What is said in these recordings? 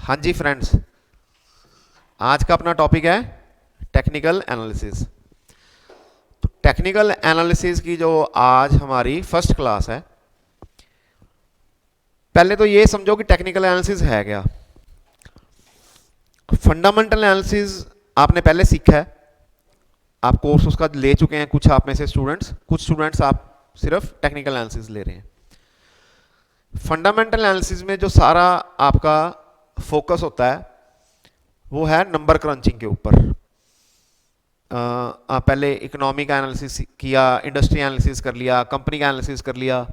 हाँ जी फ्रेंड्स, आज का अपना टॉपिक है टेक्निकल एनालिसिस। तो टेक्निकल एनालिसिस की जो आज हमारी फर्स्ट क्लास है, पहले तो ये समझो कि टेक्निकल एनालिसिस है क्या। फंडामेंटल एनालिसिस आपने पहले सीखा है, आप कोर्स उसका ले चुके हैं। कुछ आप में से स्टूडेंट्स, कुछ स्टूडेंट्स आप सिर्फ टेक्निकल एनालिसिस ले रहे हैं। फंडामेंटल एनालिसिस में जो सारा आपका फोकस होता है वो है नंबर क्रंचिंग के ऊपर। आप पहले इकोनॉमी का एनालिसिस किया, इंडस्ट्री एनालिसिस कर लिया, कंपनी का एनालिसिस कर लिया,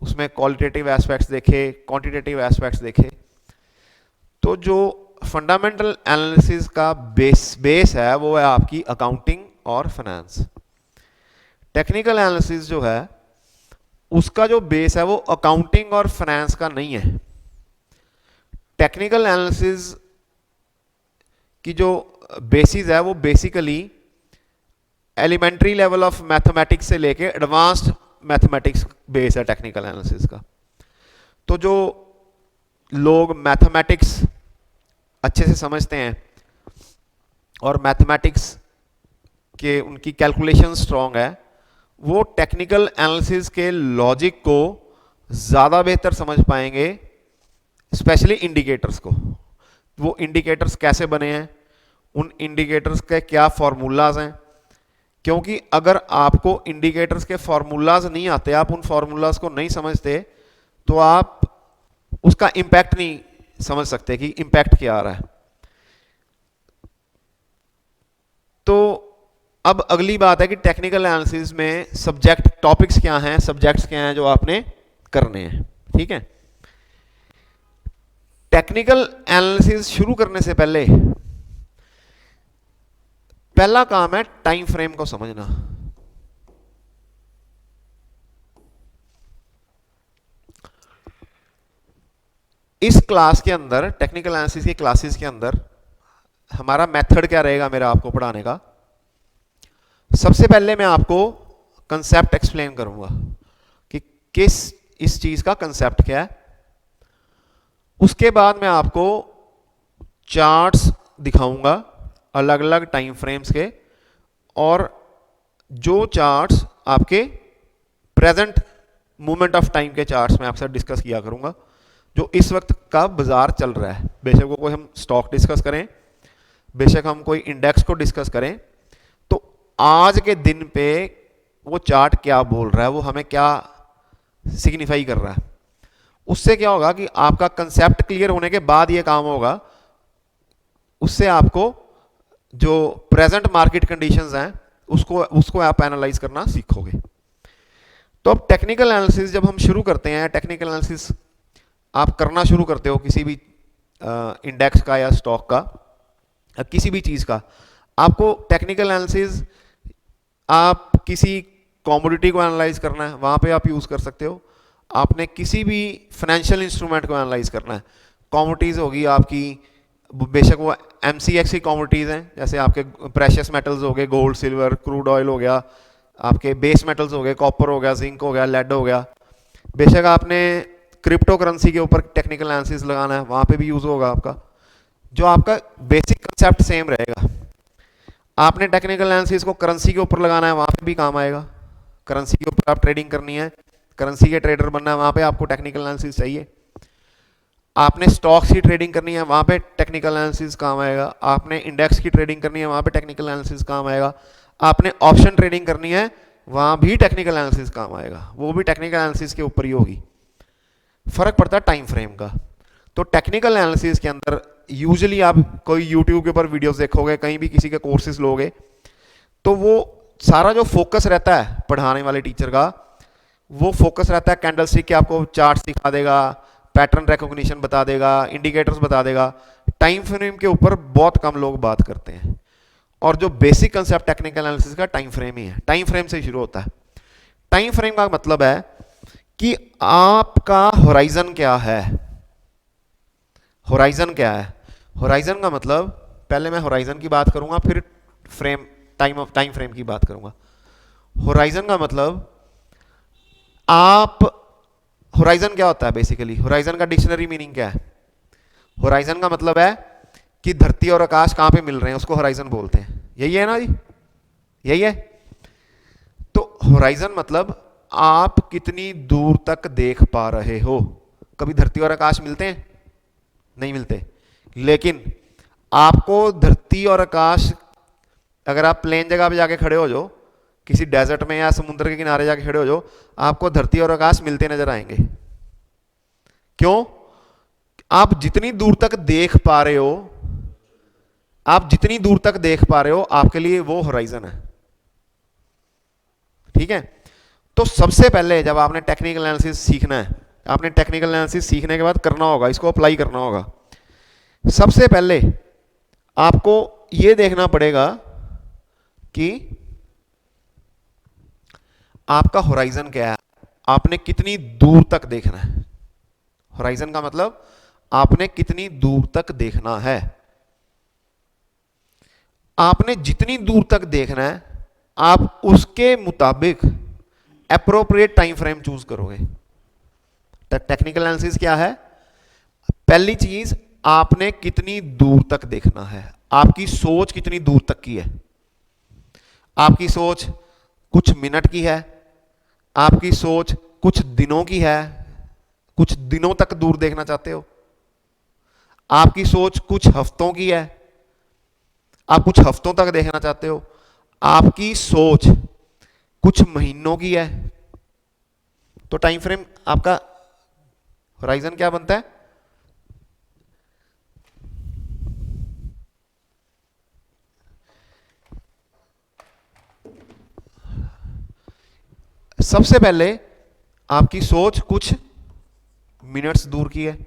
उसमें क्वालिटेटिव एस्पेक्ट्स देखे, क्वांटिटेटिव एस्पेक्ट्स देखे। तो जो फंडामेंटल एनालिसिस का बेस है वो है आपकी अकाउंटिंग और फाइनेंस। टेक्निकल एनालिसिस जो है उसका जो बेस है वो अकाउंटिंग और फाइनेंस का नहीं है। टेक्निकल एनालिसिस की जो बेसिस है वो basically elementary level of mathematics से लेके एडवांस्ड मैथमेटिक्स बेस है टेक्निकल एनालिसिस का। तो जो लोग मैथमेटिक्स अच्छे से समझते हैं और मैथमेटिक्स के उनकी कैलकुलेशन स्ट्रांग है, वो टेक्निकल एनालिसिस के लॉजिक को ज़्यादा बेहतर समझ पाएंगे, स्पेशली इंडिकेटर्स को। वो इंडिकेटर्स कैसे बने हैं, उन इंडिकेटर्स के क्या फॉर्मूलाज हैं, क्योंकि अगर आपको इंडिकेटर्स के फॉर्मूलाज नहीं आते, आप उन फॉर्मूलाज को नहीं समझते, तो आप उसका इंपैक्ट नहीं समझ सकते कि इंपैक्ट क्या आ रहा है। तो अब अगली बात है कि टेक्निकल एनालिसिस में सब्जेक्ट टॉपिक्स क्या हैं, सब्जेक्ट्स क्या हैं जो आपने करने हैं। ठीक है, टेक्निकल एनालिसिस शुरू करने से पहले पहला काम है टाइम फ्रेम को समझना। इस क्लास के अंदर, टेक्निकल एनालिसिस की क्लासेस के अंदर हमारा मेथड क्या रहेगा मेरा आपको पढ़ाने का। सबसे पहले मैं आपको कंसेप्ट एक्सप्लेन करूंगा कि किस इस चीज का कंसेप्ट क्या है। उसके बाद मैं आपको चार्ट्स दिखाऊंगा अलग अलग टाइम फ्रेम्स के, और जो चार्ट्स आपके प्रेजेंट मोमेंट ऑफ टाइम के चार्ट्स में आपसे डिस्कस किया करूंगा, जो इस वक्त का बाजार चल रहा है। बेशक वो कोई हम स्टॉक डिस्कस करें, बेशक हम कोई इंडेक्स को डिस्कस करें, तो आज के दिन पे वो चार्ट क्या बोल रहा है, वो हमें क्या सिग्निफाई कर रहा है। उससे क्या होगा कि आपका कंसेप्ट क्लियर होने के बाद ये काम होगा, उससे आपको जो प्रेजेंट मार्केट कंडीशंस हैं उसको आप एनालाइज करना सीखोगे। तो अब टेक्निकल एनालिसिस जब हम शुरू करते हैं, टेक्निकल एनालिसिस आप करना शुरू करते हो किसी भी इंडेक्स का या स्टॉक का या किसी भी चीज़ का, आपको टेक्निकल एनालिसिस, आप किसी कमोडिटी को एनालाइज करना है, वहाँ पे आप यूज़ कर सकते हो। आपने किसी भी फाइनेंशियल इंस्ट्रूमेंट को एनालाइज करना है, कमोडिटीज़ होगी आपकी, बेशक वो MCX की कमोडिटीज़ हैं, जैसे आपके प्रेशियस मेटल्स हो गए, गोल्ड सिल्वर क्रूड ऑयल हो गया, आपके बेस मेटल्स हो गए, कॉपर हो गया, जिंक हो गया, लेड हो गया। बेशक आपने क्रिप्टो करेंसी के ऊपर टेक्निकल एनालिसिस लगाना है, वहाँ पे भी यूज़ होगा आपका। जो आपका बेसिक कंसेप्ट सेम रहेगा। आपने टेक्निकल एनालिसिस को करेंसी के ऊपर लगाना है, वहाँ पे भी काम आएगा। करेंसी के ऊपर आप ट्रेडिंग करनी है, करेंसी के ट्रेडर बनना है, वहाँ पे आपको टेक्निकल एनालिसिस चाहिए। आपने स्टॉक्स की ट्रेडिंग करनी है, वहाँ पे टेक्निकल एनालिसिस काम आएगा। आपने इंडेक्स की ट्रेडिंग करनी है, वहाँ पे टेक्निकल एनालिसिस काम आएगा। आपने ऑप्शन ट्रेडिंग करनी है, वहाँ भी टेक्निकल एनालिसिस काम आएगा, वो भी टेक्निकल एनालिसिस के ऊपर ही होगी। फर्क पड़ता है टाइम फ्रेम का। तो टेक्निकल एनालिसिस के अंदर यूजुअली आप कोई यूट्यूब के ऊपर वीडियोस देखोगे, कहीं भी किसी के कोर्सेज लोगे, तो वो सारा जो फोकस रहता है पढ़ाने वाले टीचर का, वो फोकस रहता है कैंडलस्टिक के, आपको चार्ट्स दिखा देगा, पैटर्न रिकॉग्निशन बता देगा, इंडिकेटर्स बता देगा। टाइम फ्रेम के ऊपर बहुत कम लोग बात करते हैं, और जो बेसिक कंसेप्ट टेक्निकल एनालिसिस का टाइम फ्रेम ही है। टाइम फ्रेम से ही शुरू होता है। टाइम फ्रेम का मतलब है कि आपका होराइजन क्या है। होराइजन क्या है? होराइजन का मतलब, पहले मैं होराइजन की बात करूंगा, फिर फ्रेम टाइम फ्रेम की बात करूंगा। होराइजन का मतलब, आप होराइजन क्या होता है बेसिकली? होराइजन का डिक्शनरी मीनिंग क्या है? होराइजन का मतलब है कि धरती और आकाश कहां पे मिल रहे हैं, उसको होराइजन बोलते हैं। यही है ना जी, यही है। तो होराइजन मतलब आप कितनी दूर तक देख पा रहे हो। कभी धरती और आकाश मिलते हैं? नहीं मिलते। लेकिन आपको धरती और आकाश, अगर आप प्लेन जगह पे जाके खड़े हो जाओ, किसी डेजर्ट में या समुद्र के किनारे जाके खड़े हो जाओ, आपको धरती और आकाश मिलते नजर आएंगे। क्यों? आप जितनी दूर तक देख पा रहे हो, आप जितनी दूर तक देख पा रहे हो, आपके लिए वो होराइजन है। ठीक है। तो सबसे पहले जब आपने टेक्निकल एनालिसिस सीखना है, आपने टेक्निकल एनालिसिस सीखने के बाद करना होगा, इसको अप्लाई करना होगा। सबसे पहले आपको यह देखना पड़ेगा कि आपका होराइजन क्या है, आपने कितनी दूर तक देखना है। होराइजन का मतलब आपने कितनी दूर तक देखना है। आपने जितनी दूर तक देखना है, आप उसके मुताबिक एप्रोप्रिएट टाइम फ्रेम चूज करोगे। टेक्निकल एनालिसिस क्या है? पहली चीज, आपने कितनी दूर तक देखना है, आपकी सोच कितनी दूर तक की है। आपकी सोच कुछ मिनट की है, आपकी सोच कुछ दिनों की है, कुछ दिनों तक दूर देखना चाहते हो, आपकी सोच कुछ हफ्तों की है, आप कुछ हफ्तों तक देखना चाहते हो, आपकी सोच कुछ महीनों की है। तो टाइम फ्रेम आपका होराइजन क्या बनता है? सबसे पहले आपकी सोच कुछ मिनट्स दूर की है,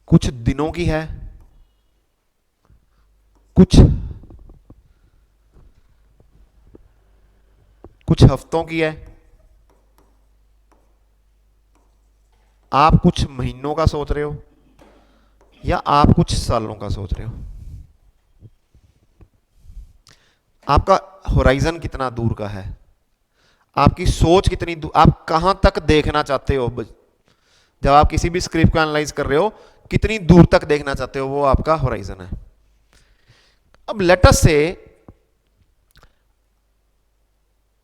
कुछ दिनों की है, कुछ हफ्तों की है, आप कुछ महीनों का सोच रहे हो, या आप कुछ सालों का सोच रहे हो। आपका होराइजन कितना दूर का है, आपकी सोच कितनी दूर, आप कहां तक देखना चाहते हो। जब आप किसी भी स्क्रिप्ट को एनालाइज कर रहे हो, कितनी दूर तक देखना चाहते हो, वो आपका होराइजन है। अब लेट अस से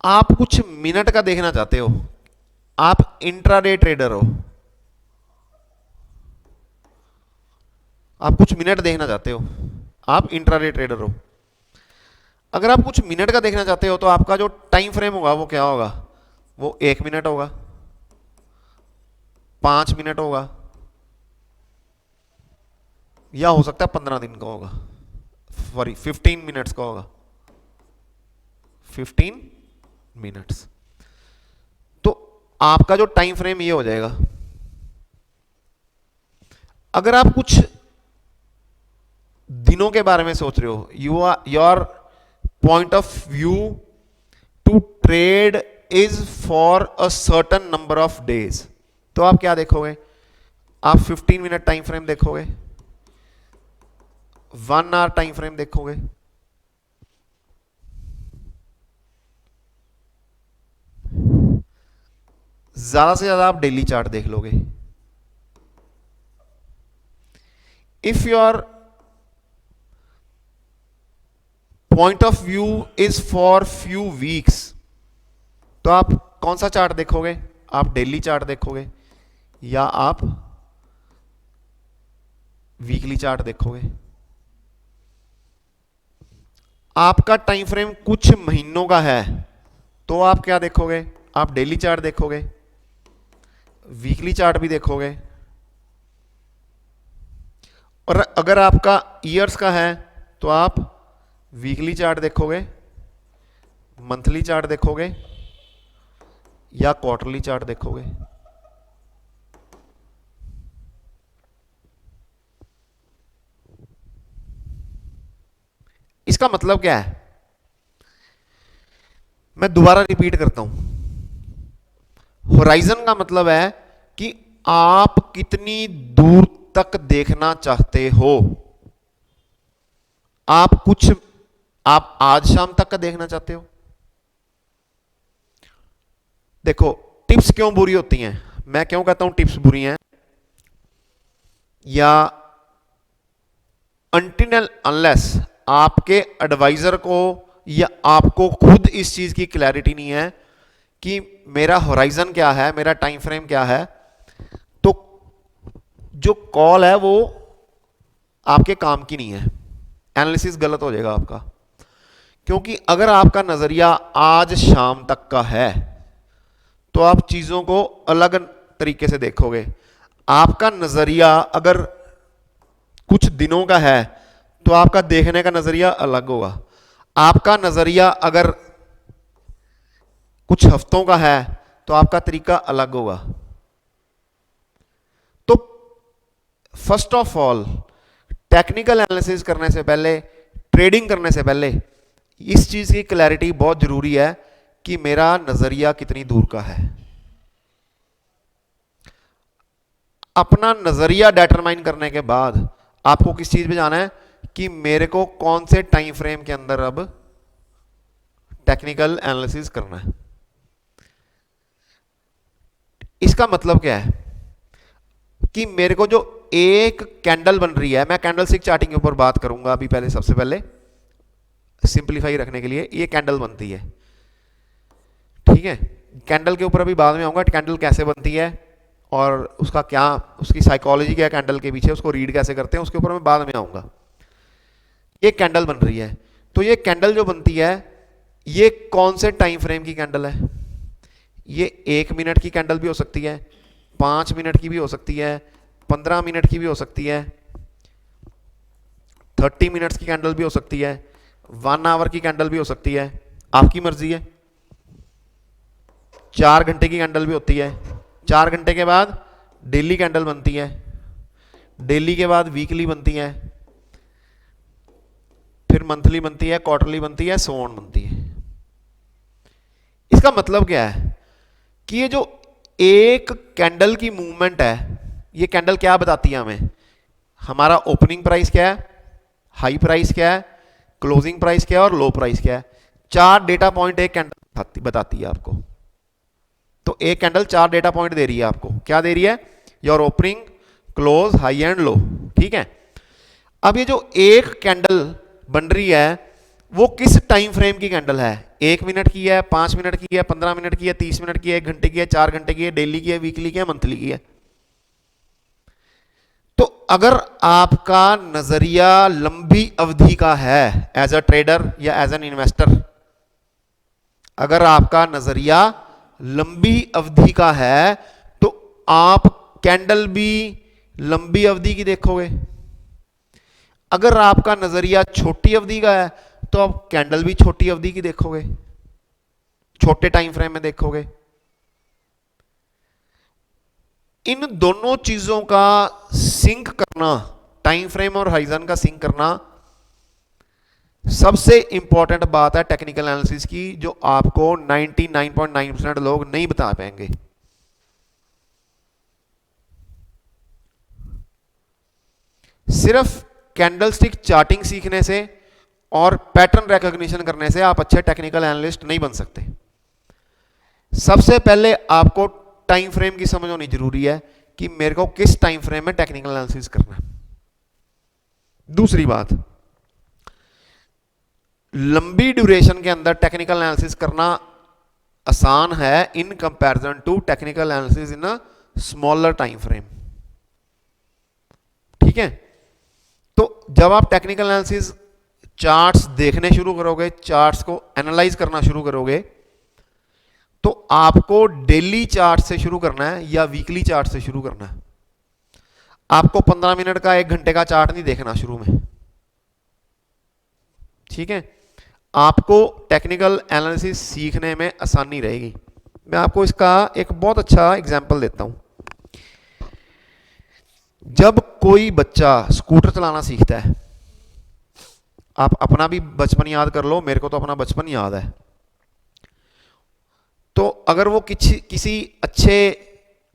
आप कुछ मिनट का देखना चाहते हो, आप इंट्राडे ट्रेडर हो, आप कुछ मिनट देखना चाहते हो, आप इंट्राडे ट्रेडर हो। अगर आप कुछ मिनट का देखना चाहते हो, तो आपका जो टाइम फ्रेम होगा वो क्या होगा? वो 1 मिनट होगा, 5 मिनट होगा, या हो सकता है 15 दिन का होगा, सॉरी 15 मिनट्स का होगा, 15 मिनट्स। तो आपका जो टाइम फ्रेम ये हो जाएगा। अगर आप कुछ दिनों के बारे में सोच रहे हो, you are your point of view to trade is for a certain number of days, तो आप क्या देखोगे? आप 15 मिनट टाइम फ्रेम देखोगे, 1 आवर टाइम फ्रेम देखोगे, ज्यादा से ज्यादा आप डेली चार्ट देख लोगे। If your point of view is for few weeks, तो आप कौन सा चार्ट देखोगे? आप डेली चार्ट देखोगे, या आप वीकली चार्ट देखोगे। आपका टाइम फ्रेम कुछ महीनों का है, तो आप क्या देखोगे? आप डेली चार्ट देखोगे, वीकली चार्ट भी देखोगे, और अगर आपका ईयर्स का है तो आप वीकली चार्ट देखोगे, मंथली चार्ट देखोगे, या क्वार्टरली चार्ट देखोगे। इसका मतलब क्या है? मैं दोबारा रिपीट करता हूं। होराइजन का मतलब है कि आप कितनी दूर तक देखना चाहते हो। आप आज शाम तक का देखना चाहते हो। देखो, टिप्स क्यों बुरी होती हैं? मैं क्यों कहता हूं टिप्स बुरी हैं? या अनटिल अनलेस आपके एडवाइजर को या आपको खुद इस चीज की क्लैरिटी नहीं है कि मेरा होराइजन क्या है, मेरा टाइम फ्रेम क्या है, तो जो कॉल है वो आपके काम की नहीं है, एनालिसिस गलत हो जाएगा आपका। क्योंकि अगर आपका नजरिया आज शाम तक का है तो आप चीजों को अलग तरीके से देखोगे। आपका नजरिया अगर कुछ दिनों का है तो आपका देखने का नजरिया अलग होगा। आपका नजरिया अगर कुछ हफ्तों का है तो आपका तरीका अलग होगा। तो first of all technical analysis करने से पहले, ट्रेडिंग करने से पहले इस चीज की क्लैरिटी बहुत जरूरी है कि मेरा नजरिया कितनी दूर का है। अपना नजरिया डिटरमाइन करने के बाद आपको किस चीज पे जाना है कि मेरे को कौन से टाइम फ्रेम के अंदर अब टेक्निकल एनालिसिस करना है। इसका मतलब क्या है कि मेरे को जो एक कैंडल बन रही है, मैं कैंडल स्टिक चार्टिंग के ऊपर बात करूंगा अभी, पहले सबसे पहले सिंपलीफाई रखने के लिए, ये कैंडल बनती है, ठीक है। कैंडल के ऊपर अभी बाद में आऊंगा, कैंडल कैसे बनती है और उसका क्या, उसकी साइकोलॉजी क्या है कैंडल के पीछे, उसको रीड कैसे करते हैं, उसके ऊपर मैं बाद में आऊंगा। ये कैंडल बन रही है, तो ये कैंडल जो बनती है ये कौन से टाइम फ्रेम की कैंडल है? ये 1 मिनट की कैंडल भी हो सकती है, 5 मिनट की भी हो सकती है, 15 मिनट की भी हो सकती है, 30 मिनट्स की कैंडल भी हो सकती है, 1 आवर की कैंडल भी हो सकती है, आपकी मर्जी है। 4 घंटे की कैंडल भी होती है। 4 घंटे के बाद डेली कैंडल बनती है, डेली के बाद वीकली बनती है, फिर मंथली बनती है, क्वार्टरली बनती है, सो ऑन बनती है। इसका मतलब क्या है कि ये जो एक कैंडल की मूवमेंट है, ये कैंडल क्या बताती है हमें? हमारा ओपनिंग प्राइस क्या है, हाई प्राइस क्या है, क्लोजिंग प्राइस क्या है और लो प्राइस क्या है। 4 डेटा पॉइंट एक कैंडल बताती है आपको। तो एक कैंडल 4 डेटा पॉइंट दे रही है आपको। क्या दे रही है? Your opening, close, high and low, ठीक है। अब ये जो एक कैंडल बन रही है वो किस टाइम फ्रेम की कैंडल है? 1 मिनट की है, 5 मिनट की है, 15 मिनट की है, 30 मिनट की है, 1 घंटे की है, 4 घंटे की है, डेली की है, वीकली की है, मंथली की है। तो अगर आपका नजरिया लंबी अवधि का है एज अ ट्रेडर या एज एन इन्वेस्टर, अगर आपका नजरिया लंबी अवधि का है तो आप कैंडल भी लंबी अवधि की देखोगे। अगर आपका नजरिया छोटी अवधि का है तो आप कैंडल भी छोटी अवधि की देखोगे, छोटे टाइम फ्रेम में देखोगे। इन दोनों चीजों का सिंक करना, टाइम फ्रेम और हाइजन का सिंक करना सबसे इंपॉर्टेंट बात है टेक्निकल एनालिसिस की, जो आपको 99.9% लोग नहीं बता पाएंगे। सिर्फ कैंडलस्टिक चार्टिंग सीखने से और पैटर्न रिकॉग्निशन करने से आप अच्छे टेक्निकल एनालिस्ट नहीं बन सकते। सबसे पहले आपको टाइम फ्रेम की समझ होनी जरूरी है कि मेरे को किस टाइम फ्रेम में टेक्निकल एनालिसिस करना है। दूसरी बात, लंबी ड्यूरेशन के अंदर टेक्निकल एनालिसिस करना आसान है in comparison to technical analysis in a smaller time frame, ठीक है। तो जब आप टेक्निकल एनालिसिस चार्ट्स देखने शुरू करोगे, चार्ट्स को एनालाइज करना शुरू करोगे, तो आपको डेली चार्ट से शुरू करना है या वीकली चार्ट से शुरू करना है। आपको 15 मिनट का 1 घंटे का चार्ट नहीं देखना शुरू में, ठीक है। आपको टेक्निकल एनालिसिस सीखने में आसानी रहेगी। मैं आपको इसका एक बहुत अच्छा एग्जांपल देता हूं। जब कोई बच्चा स्कूटर चलाना सीखता है, आप अपना भी बचपन याद कर लो, मेरे को तो अपना बचपन याद है। तो अगर वो किसी अच्छे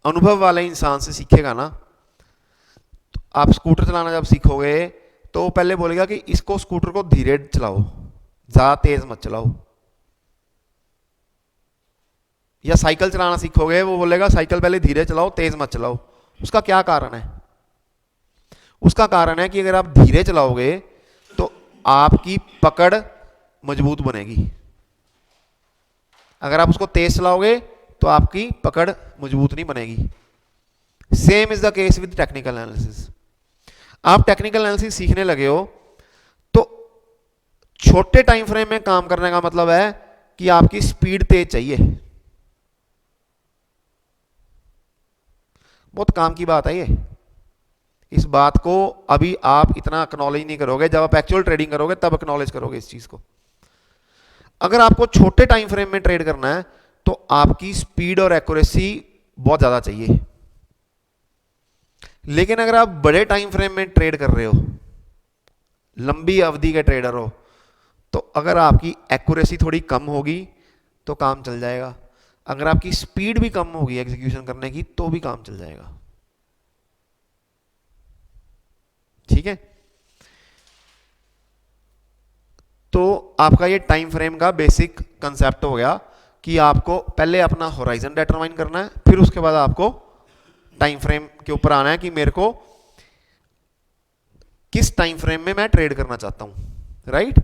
अनुभव वाले इंसान से सीखेगा ना, तो आप स्कूटर चलाना जब सीखोगे तो वो पहले बोलेगा कि इसको, स्कूटर को धीरे चलाओ, ज्यादा तेज मत चलाओ। या साइकिल चलाना सीखोगे, वो बोलेगा साइकिल पहले धीरे चलाओ, तेज मत चलाओ। उसका क्या कारण है? उसका कारण है कि अगर आप धीरे चलाओगे तो आपकी पकड़ मजबूत बनेगी, अगर आप उसको तेज चलाओगे तो आपकी पकड़ मजबूत नहीं बनेगी। Same is the case with technical analysis. आप टेक्निकल एनालिसिस सीखने लगे हो तो छोटे टाइम फ्रेम में काम करने का मतलब है कि आपकी स्पीड तेज चाहिए। बहुत काम की बात है ये। इस बात को अभी आप इतना एक्नॉलेज नहीं करोगे, जब आप एक्चुअल ट्रेडिंग करोगे तब एक्नॉलेज करोगे इस चीज को। अगर आपको छोटे टाइम फ्रेम में ट्रेड करना है तो आपकी स्पीड और एक्यूरेसी बहुत ज्यादा चाहिए। लेकिन अगर आप बड़े टाइम फ्रेम में ट्रेड कर रहे हो, लंबी अवधि के ट्रेडर हो, तो अगर आपकी एक्यूरेसी थोड़ी कम होगी तो काम चल जाएगा, अगर आपकी स्पीड भी कम होगी एग्जीक्यूशन करने की तो भी काम चल जाएगा। ठीक है, तो आपका ये टाइम फ्रेम का बेसिक कंसेप्ट हो गया कि आपको पहले अपना होराइजन डिटरमाइन करना है, फिर उसके बाद आपको टाइम फ्रेम के ऊपर आना है कि मेरे को किस टाइम फ्रेम में मैं ट्रेड करना चाहता हूं। राइट,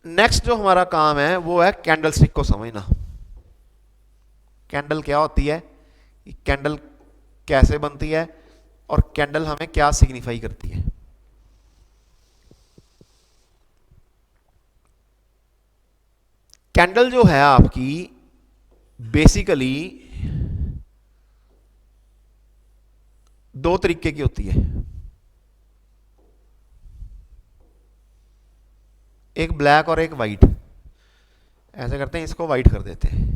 नेक्स्ट जो हमारा काम है वो है कैंडल स्टिक को समझना। कैंडल क्या होती है, कैंडल कैसे बनती है और कैंडल हमें क्या सिग्निफाई करती है। कैंडल जो है आपकी बेसिकली दो तरीके की होती है, एक ब्लैक और एक वाइट। ऐसे करते हैं, इसको वाइट कर देते हैं।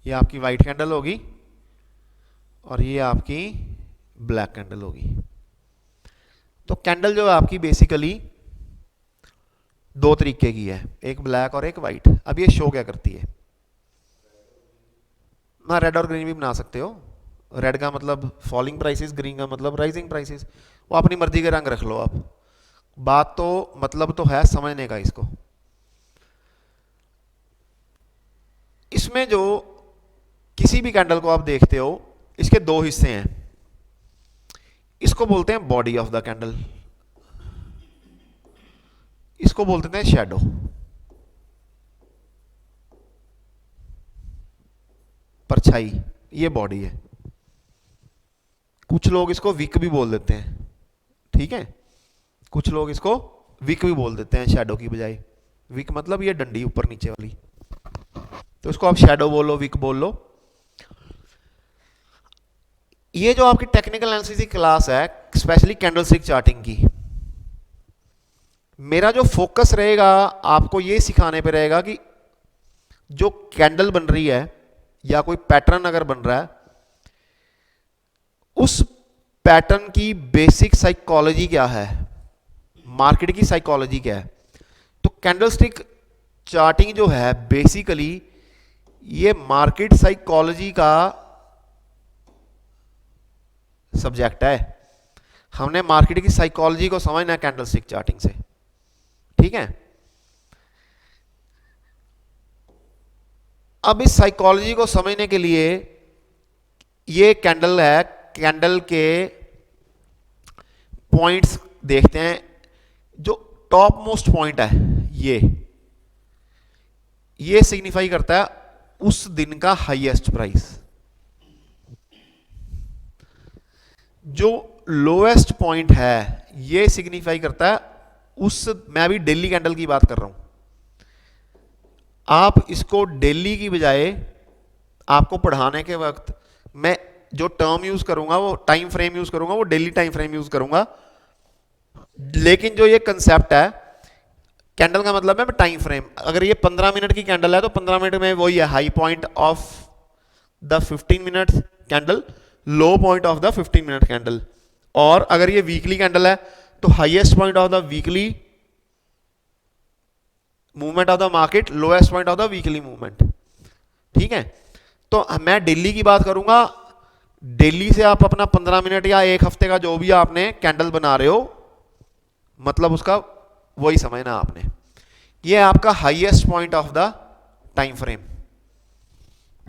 ये आपकी वाइट कैंडल होगी और ये आपकी ब्लैक कैंडल होगी। तो कैंडल जो है आपकी बेसिकली दो तरीके की है, एक ब्लैक और एक वाइट। अब ये शो क्या करती है ना, रेड और ग्रीन भी बना सकते हो। रेड का मतलब फॉलिंग प्राइसेस, ग्रीन का मतलब राइजिंग प्राइसेस, वो अपनी मर्जी के रंग रख लो आप। बात तो मतलब तो है समझने का इसको। इसमें जो किसी भी कैंडल को आप देखते हो इसके दो हिस्से हैं, इसको बोलते हैं बॉडी ऑफ द कैंडल, इसको बोलते हैं शैडो। परछाई, ये बॉडी है। कुछ लोग इसको विक भी बोल देते हैं, ठीक है, कुछ लोग इसको विक भी बोल देते हैं शैडो की बजाय। विक मतलब ये डंडी ऊपर नीचे वाली, तो इसको आप शैडो बोलो, विक बोल लो। ये जो आपकी टेक्निकल एनालिसिस की क्लास है, स्पेशली कैंडलस्टिक चार्टिंग की, मेरा जो फोकस रहेगा आपको ये सिखाने पे रहेगा कि जो कैंडल बन रही है या कोई पैटर्न अगर बन रहा है, उस पैटर्न की बेसिक साइकोलॉजी क्या है, मार्केट की साइकोलॉजी क्या है। तो कैंडलस्टिक चार्टिंग जो है बेसिकली ये मार्केट साइकोलॉजी का सब्जेक्ट है। हमने मार्केट की साइकोलॉजी को समझना है कैंडलस्टिक चार्टिंग से, ठीक है। अब इस साइकोलॉजी को समझने के लिए ये कैंडल है, कैंडल के पॉइंट्स देखते हैं। जो टॉप मोस्ट पॉइंट है ये सिग्निफाई करता है उस दिन का हाईएस्ट प्राइस। जो लोएस्ट पॉइंट है ये सिग्निफाई करता है उस, मैं अभी डेली कैंडल की बात कर रहा हूं, आप इसको डेली की बजाय आपको पढ़ाने के वक्त मैं जो टर्म यूज करूंगा, वो टाइम फ्रेम यूज करूंगा, वो डेली टाइम फ्रेम यूज करूंगा। लेकिन जो ये कंसेप्ट है, कैंडल का मतलब है टाइम फ्रेम। अगर ये 15 मिनट की कैंडल है तो 15 मिनट में वही है high point of the 15 minute candle, low point of the 15 minute candle. और अगर ये वीकली कैंडल है तो highest point of the weekly movement of the market, lowest point of the weekly movement, ठीक है। तो मैं डेली की बात करूंगा, डेली से आप अपना 15 मिनट या एक हफ्ते का जो भी आपने कैंडल बना रहे हो, मतलब उसका वही समझना आपने। ये आपका highest point of the time frame,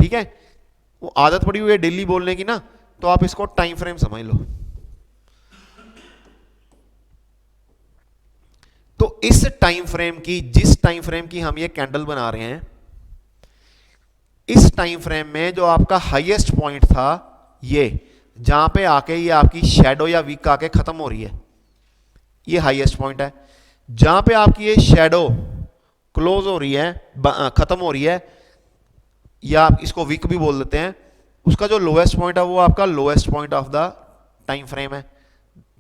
ठीक है, वो आदत पड़ी हुई है डेली बोलने की ना, तो आप इसको टाइम फ्रेम समझ लो। तो इस टाइम फ्रेम की, जिस टाइम फ्रेम की हम ये कैंडल बना रहे हैं, इस टाइम फ्रेम में जो आपका हाईएस्ट पॉइंट था, ये जहां पे आके ये आपकी शैडो या वीक आके खत्म हो रही है, ये हाईएस्ट पॉइंट है। जहां पे आपकी ये शैडो क्लोज हो रही है, खत्म हो रही है, या आप इसको वीक भी बोल देते हैं, उसका जो लोएस्ट पॉइंट है वो आपका lowest point of the time frame है।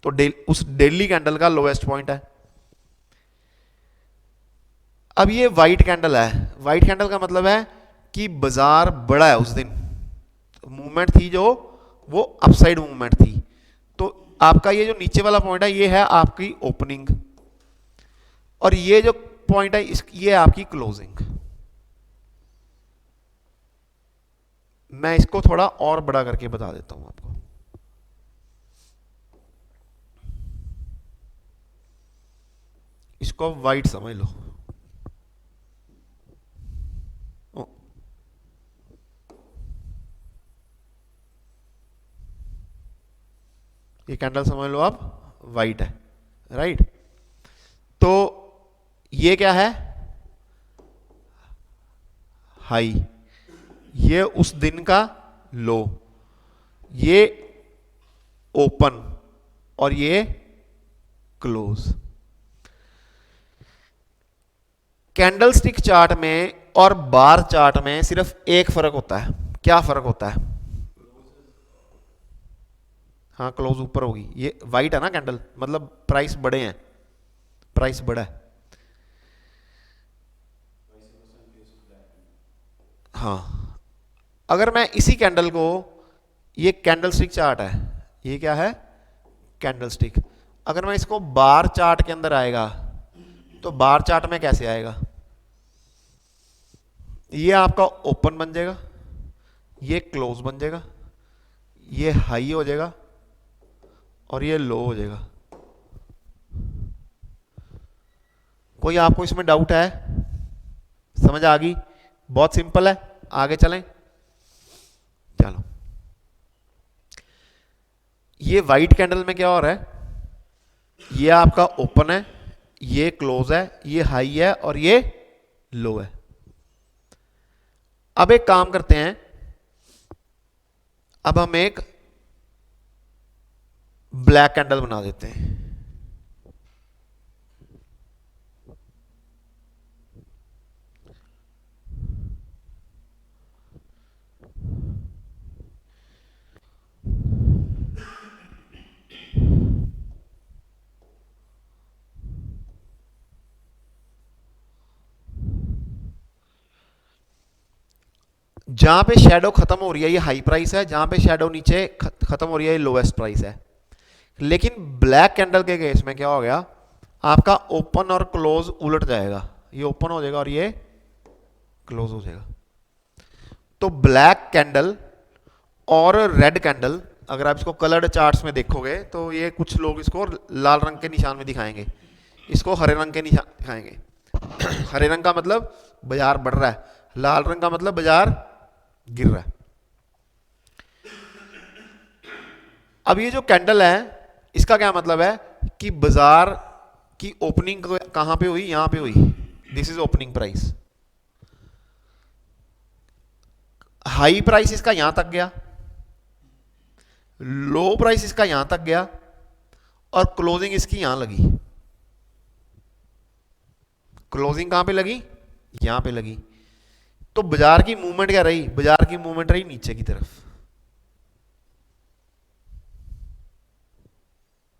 तो उस डेली कैंडल का लोएस्ट पॉइंट है। अब ये वाइट कैंडल है, वाइट कैंडल का मतलब है कि बाजार बड़ा है, उस दिन मूवमेंट थी जो वो अपसाइड मूवमेंट थी। तो आपका ये जो नीचे वाला पॉइंट है ये है आपकी ओपनिंग, और ये जो पॉइंट है ये है आपकी क्लोजिंग। मैं इसको थोड़ा और बड़ा करके बता देता हूं आपको। इसको वाइट समझ लो, ये कैंडल समझ लो आप वाइट है, राइट। तो ये क्या है, हाई, ये उस दिन का लो, ये ओपन, और ये क्लोज। कैंडलस्टिक चार्ट में और बार चार्ट में सिर्फ एक फर्क होता है। क्या फर्क होता है? हाँ, क्लोज ऊपर होगी, ये वाइट है ना कैंडल, मतलब प्राइस बड़े हैं, प्राइस बड़ा है। हाँ, अगर मैं इसी कैंडल को, ये कैंडलस्टिक चार्ट है, ये क्या है, कैंडलस्टिक, अगर मैं इसको बार चार्ट के अंदर आएगा, तो बार चार्ट में कैसे आएगा, ये आपका ओपन बन जाएगा, ये क्लोज बन जाएगा, ये हाई हो जाएगा, और ये लो हो जाएगा। कोई आपको इसमें डाउट है? समझ आ गई? बहुत सिंपल है, आगे चलें। चलो, ये वाइट कैंडल में क्या हो रहा है, ये आपका ओपन है, ये क्लोज है, ये हाई है, और ये लो है। अब एक काम करते हैं, अब हम एक ब्लैक कैंडल बना देते हैं। जहां पे शेडो खत्म हो रही है ये हाई प्राइस है, जहां पे शेडो नीचे खत्म हो रही है ये लोएस्ट प्राइस है। लेकिन ब्लैक कैंडल के केस में क्या हो गया, आपका ओपन और क्लोज उलट जाएगा, ये ओपन हो जाएगा और ये क्लोज हो जाएगा। तो ब्लैक कैंडल और रेड कैंडल, अगर आप इसको कलर्ड चार्ट्स में देखोगे तो ये कुछ लोग इसको लाल रंग के निशान में दिखाएंगे, इसको हरे रंग के निशान दिखाएंगे। हरे रंग का मतलब बाजार बढ़ रहा है, लाल रंग का मतलब बाजार गिर रहा है। अब ये जो कैंडल है इसका क्या मतलब है कि बाजार की ओपनिंग कहां पे हुई, यहां पे हुई, this is opening price. High price इसका यहां तक गया, लो प्राइस इसका यहां तक गया, और क्लोजिंग इसकी यहां लगी। क्लोजिंग कहां पे लगी, यहां पे लगी। तो बाजार की मूवमेंट क्या रही, बाजार की मूवमेंट रही नीचे की तरफ।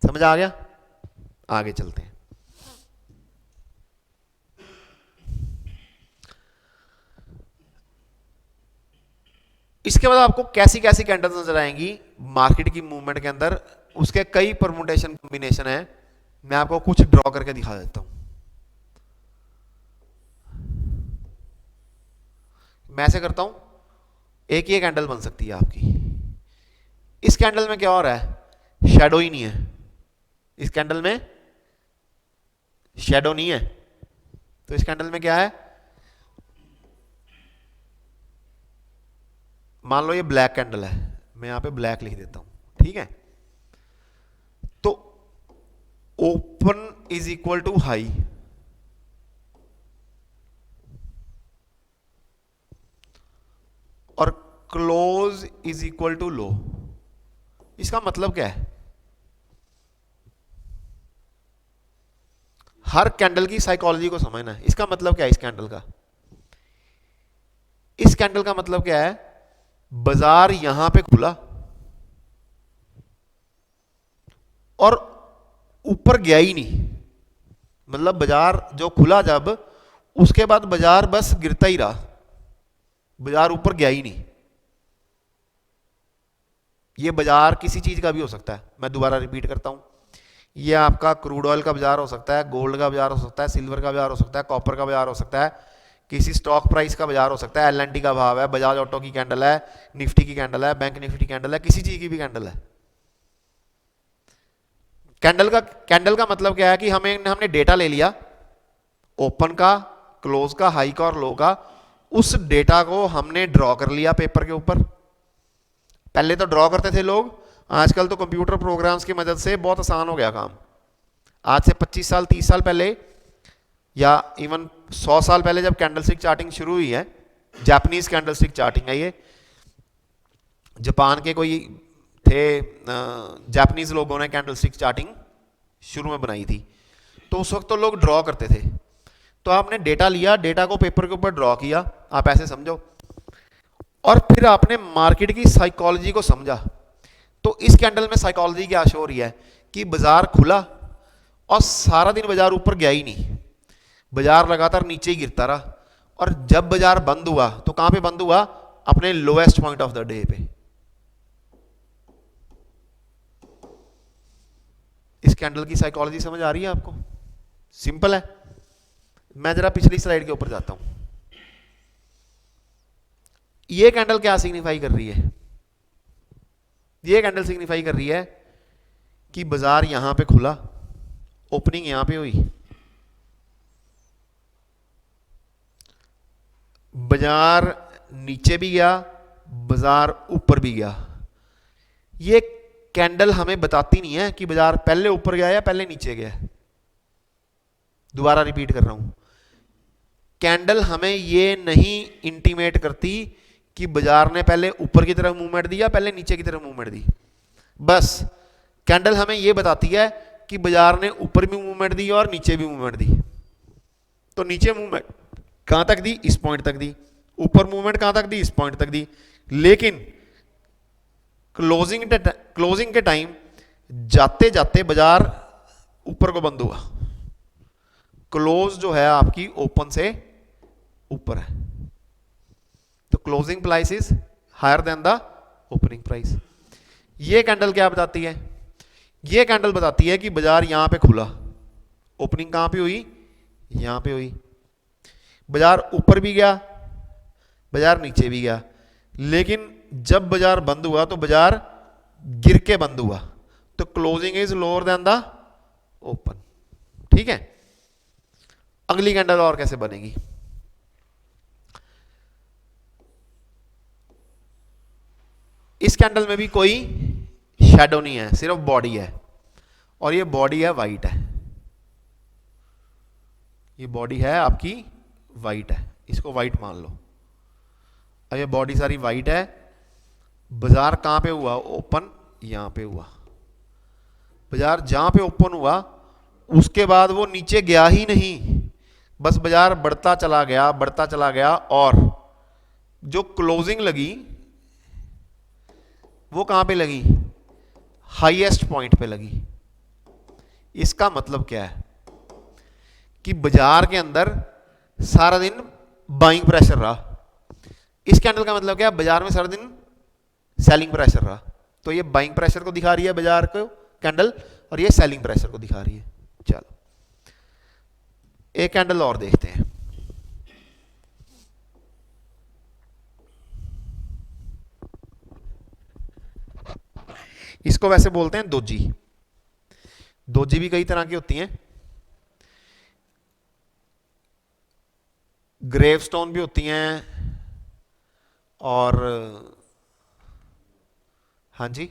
समझ आ गया? आगे चलते हैं। इसके बाद आपको कैसी कैसी कैंडल्स नजर आएंगी मार्केट की मूवमेंट के अंदर, उसके कई परमुटेशन कॉम्बिनेशन है। मैं आपको कुछ ड्रॉ करके दिखा देता हूं। मैं ऐसे करता हूं, एक ये कैंडल बन सकती है आपकी। इस कैंडल में क्या हो रहा है, शैडो ही नहीं है, इस कैंडल में शैडो नहीं है। तो इस कैंडल में क्या है, मान लो ये ब्लैक कैंडल है, मैं यहां पे ब्लैक लिख देता हूं, ठीक है। तो open is equal to high, और close is equal to low. इसका मतलब क्या है? हर कैंडल की साइकोलॉजी को समझना है। इसका मतलब क्या है? इस कैंडल का, इस कैंडल का मतलब क्या है? बाजार यहां पे खुला और ऊपर गया ही नहीं, मतलब बाजार जो खुला जब, उसके बाद बाजार बस गिरता ही रहा, बाजार ऊपर गया ही नहीं। ये बाजार किसी चीज का भी हो सकता है, मैं दोबारा रिपीट करता हूं, ये आपका क्रूड ऑयल का बाजार हो सकता है, गोल्ड का बाजार हो सकता है, सिल्वर का बाजार हो सकता है, कॉपर का बाजार हो सकता है, किसी स्टॉक प्राइस का बाजार हो सकता है, एल&टी का भाव है, बजाज ऑटो की कैंडल है, निफ्टी की कैंडल है, बैंक निफ्टी कैंडल है, किसी चीज की भी कैंडल है। कैंडल का मतलब क्या है कि हमने डेटा ले लिया, ओपन का, क्लोज का, हाई का और लो का, उस डेटा को हमने ड्रॉ कर लिया पेपर के ऊपर। पहले तो ड्रॉ करते थे लोग, आजकल तो कंप्यूटर प्रोग्राम्स की मदद से बहुत आसान हो गया काम। आज से 25 साल 30 साल पहले, या इवन 100 साल पहले जब कैंडलस्टिक चार्टिंग शुरू हुई है, जापानीज कैंडलस्टिक चार्टिंग है ये, जापान के कोई थे जापानीज लोगों ने कैंडलस्टिक चार्टिंग शुरू में बनाई थी। तो उस वक्त तो लोग ड्रॉ करते थे, तो आपने डेटा लिया, डेटा को पेपर के ऊपर ड्रॉ किया, आप ऐसे समझो, और फिर आपने मार्केट की साइकोलॉजी को समझा। तो इस कैंडल में साइकोलॉजी क्या शो हो रही है कि बाजार खुला और सारा दिन बाजार ऊपर गया ही नहीं, बाजार लगातार नीचे ही गिरता रहा, और जब बाजार बंद हुआ तो कहां पे बंद हुआ? अपने lowest point of the day पे। इस कैंडल की साइकोलॉजी समझ आ रही है आपको? सिंपल है। मैं जरा पिछली स्लाइड के ऊपर जाता हूं। ये कैंडल क्या सिग्निफाई कर रही है? ये कैंडल सिग्निफाई कर रही है कि बाजार यहां पे खुला, ओपनिंग यहां पे हुई, बाजार नीचे भी गया, बाजार ऊपर भी गया। ये कैंडल हमें बताती नहीं है कि बाजार पहले ऊपर गया या पहले नीचे गया। दोबारा रिपीट कर रहा हूं, कैंडल हमें ये नहीं इंटीमेट करती कि बाजार ने पहले ऊपर की तरफ मूवमेंट दी या पहले नीचे की तरफ मूवमेंट दी। बस कैंडल हमें यह बताती है कि बाजार ने ऊपर भी मूवमेंट दी और नीचे भी मूवमेंट दी। तो नीचे मूवमेंट कहां तक दी? इस पॉइंट तक दी। ऊपर मूवमेंट कहां तक दी? इस पॉइंट तक दी। लेकिन क्लोजिंग के टाइम जाते जाते बाजार ऊपर को बंद हुआ। क्लोज जो है आपकी ओपन से ऊपर है, तो closing price is higher than the opening price. ये कैंडल क्या बताती है? ये कैंडल बताती है कि बाजार यहां पे खुला, ओपनिंग कहां पे हुई? यहां पे हुई, बाजार ऊपर भी गया, बाजार नीचे भी गया, लेकिन जब बाजार बंद हुआ तो बाजार गिर के बंद हुआ, तो closing is lower than the open. ठीक है, अगली कैंडल और कैसे बनेगी? इस कैंडल में भी कोई शैडो नहीं है, सिर्फ बॉडी है, और ये बॉडी है वाइट है, ये बॉडी है आपकी वाइट है, इसको वाइट मान लो। अब ये बॉडी सारी वाइट है, बाजार कहां पे हुआ? ओपन यहां पे हुआ। बाजार जहां पे ओपन हुआ उसके बाद वो नीचे गया ही नहीं, बस बाजार बढ़ता चला गया, बढ़ता चला गया, और जो क्लोजिंग लगी वो कहां पे लगी? हाईएस्ट पॉइंट पे लगी। इसका मतलब क्या है कि बाजार के अंदर सारा दिन बाइंग प्रेशर रहा। इस कैंडल का मतलब क्या है? बाजार में सारा दिन सेलिंग प्रेशर रहा। तो ये बाइंग प्रेशर को दिखा रही है बाजार को कैंडल, और ये सेलिंग प्रेशर को दिखा रही है। चलो एक कैंडल और देखते हैं। इसको वैसे बोलते हैं दोजी। दोजी भी कई तरह की होती हैं, ग्रेवस्टोन भी होती हैं, और हाँ जी,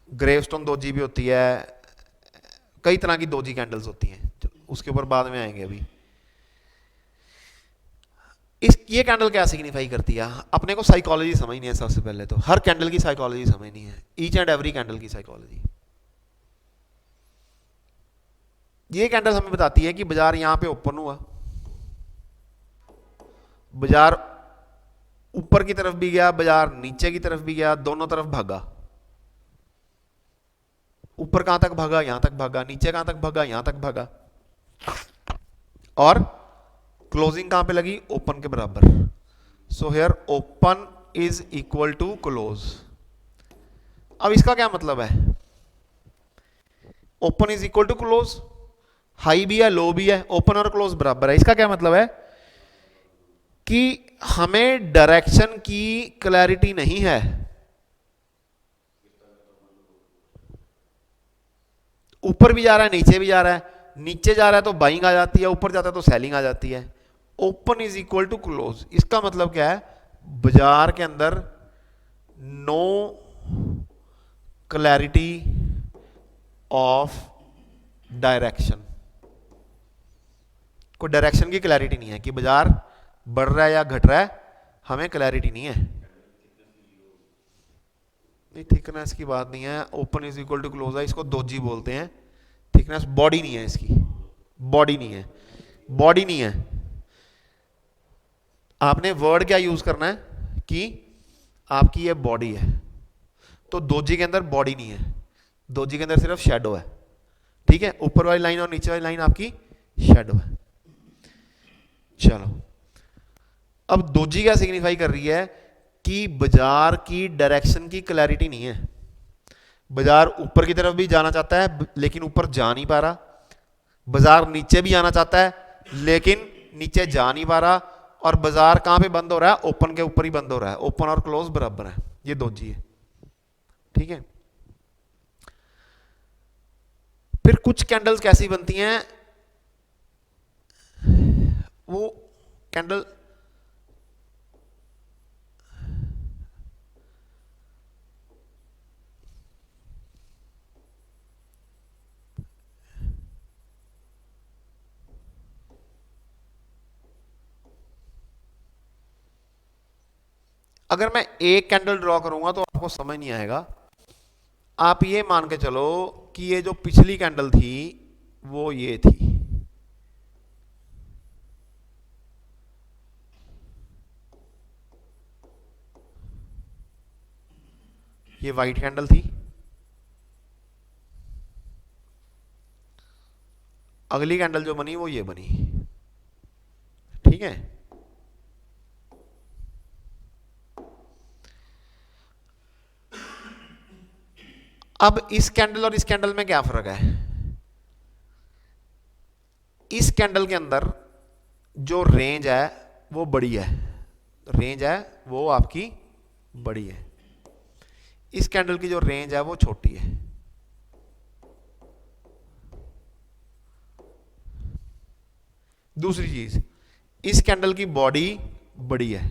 ग्रेवस्टोन दोजी भी होती है, कई तरह की दोजी कैंडल्स होती हैं, उसके ऊपर बाद में आएंगे अभी। इस ये कैंडल क्या सिग्निफाई करती है, अपने को साइकोलॉजी समझनी है। सबसे पहले तो हर कैंडल की साइकोलॉजी समझनी है, ईच एंड एवरी कैंडल की साइकोलॉजी। ये कैंडल हमें बताती है कि बाजार यहां पे ओपन हुआ, बाजार ऊपर की तरफ भी गया, बाजार नीचे की तरफ भी गया, दोनों तरफ भागा। ऊपर कहां तक भागा, यहां तक भागा, नीचे कहां तक भागा, यहां तक भागा, और क्लोजिंग कहां पे लगी, ओपन के बराबर। So here open is equal to close. अब इसका क्या मतलब है, open is equal to close, high भी है लो भी है, ओपन और क्लोज बराबर है। इसका क्या मतलब है कि हमें डायरेक्शन की क्लैरिटी नहीं है। ऊपर भी जा रहा है, नीचे भी जा रहा है, नीचे जा रहा है तो बाइंग आ जाती है, ऊपर जाता है तो सेलिंग आ जाती है। Open is equal to close, इसका मतलब क्या है, बाजार के अंदर नो क्लैरिटी ऑफ डायरेक्शन, कोई डायरेक्शन की क्लैरिटी नहीं है कि बाजार बढ़ रहा है या घट रहा है, हमें क्लैरिटी नहीं है। नहीं, थिकनेस की बात नहीं है, open is equal to close है, इसको दोजी बोलते हैं। थिकनेस बॉडी नहीं है इसकी, बॉडी नहीं है, बॉडी नहीं है। आपने वर्ड क्या यूज करना है कि आपकी ये बॉडी है, तो दोजी के अंदर बॉडी नहीं है, दोजी के अंदर सिर्फ शेडो है। ठीक है, ऊपर वाली लाइन और नीचे वाली लाइन आपकी शेडो है। चलो, अब दोजी क्या सिग्निफाई कर रही है कि बाजार की डायरेक्शन की क्लैरिटी नहीं है। बाजार ऊपर की तरफ भी जाना चाहता है लेकिन ऊपर जा नहीं पा रहा, बाजार नीचे भी आना चाहता है लेकिन नीचे जा नहीं पा रहा, और बाजार कहां पे बंद हो रहा है, ओपन के ऊपर ही बंद हो रहा है। ओपन और क्लोज बराबर है, ये दोजी है। ठीक है, फिर कुछ कैंडल्स कैसी बनती हैं, वो कैंडल अगर मैं एक कैंडल ड्रॉ करूंगा तो आपको समझ नहीं आएगा। आप ये मान के चलो कि ये जो पिछली कैंडल थी वो ये थी, ये वाइट कैंडल थी, अगली कैंडल जो बनी वो ये बनी। ठीक है, अब इस कैंडल और इस कैंडल में क्या फर्क है, इस कैंडल के अंदर जो रेंज है वो बड़ी है, रेंज है वो आपकी बड़ी है, इस कैंडल की जो रेंज है वो छोटी है। दूसरी चीज, इस कैंडल की बॉडी बड़ी है,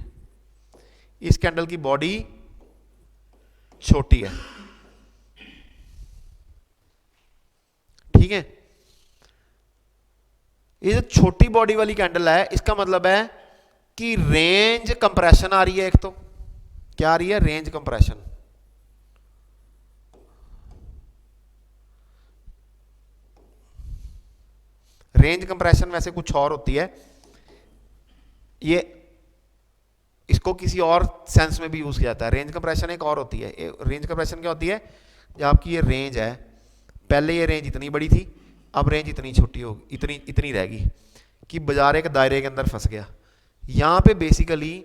इस कैंडल की बॉडी छोटी है। ठीक है, ये जो छोटी बॉडी वाली कैंडल है इसका मतलब है कि रेंज कंप्रेशन आ रही है। एक तो क्या आ रही है, रेंज कंप्रेशन। रेंज कंप्रेशन वैसे कुछ और होती है, ये इसको किसी और सेंस में भी यूज किया जाता है। रेंज कंप्रेशन एक और होती है, रेंज कंप्रेशन क्या होती है, जब आपकी ये रेंज है, पहले ये रेंज इतनी बड़ी थी, अब रेंज इतनी छोटी होगी, इतनी इतनी रहेगी कि बाजार एक दायरे के अंदर फंस गया। यहां पे बेसिकली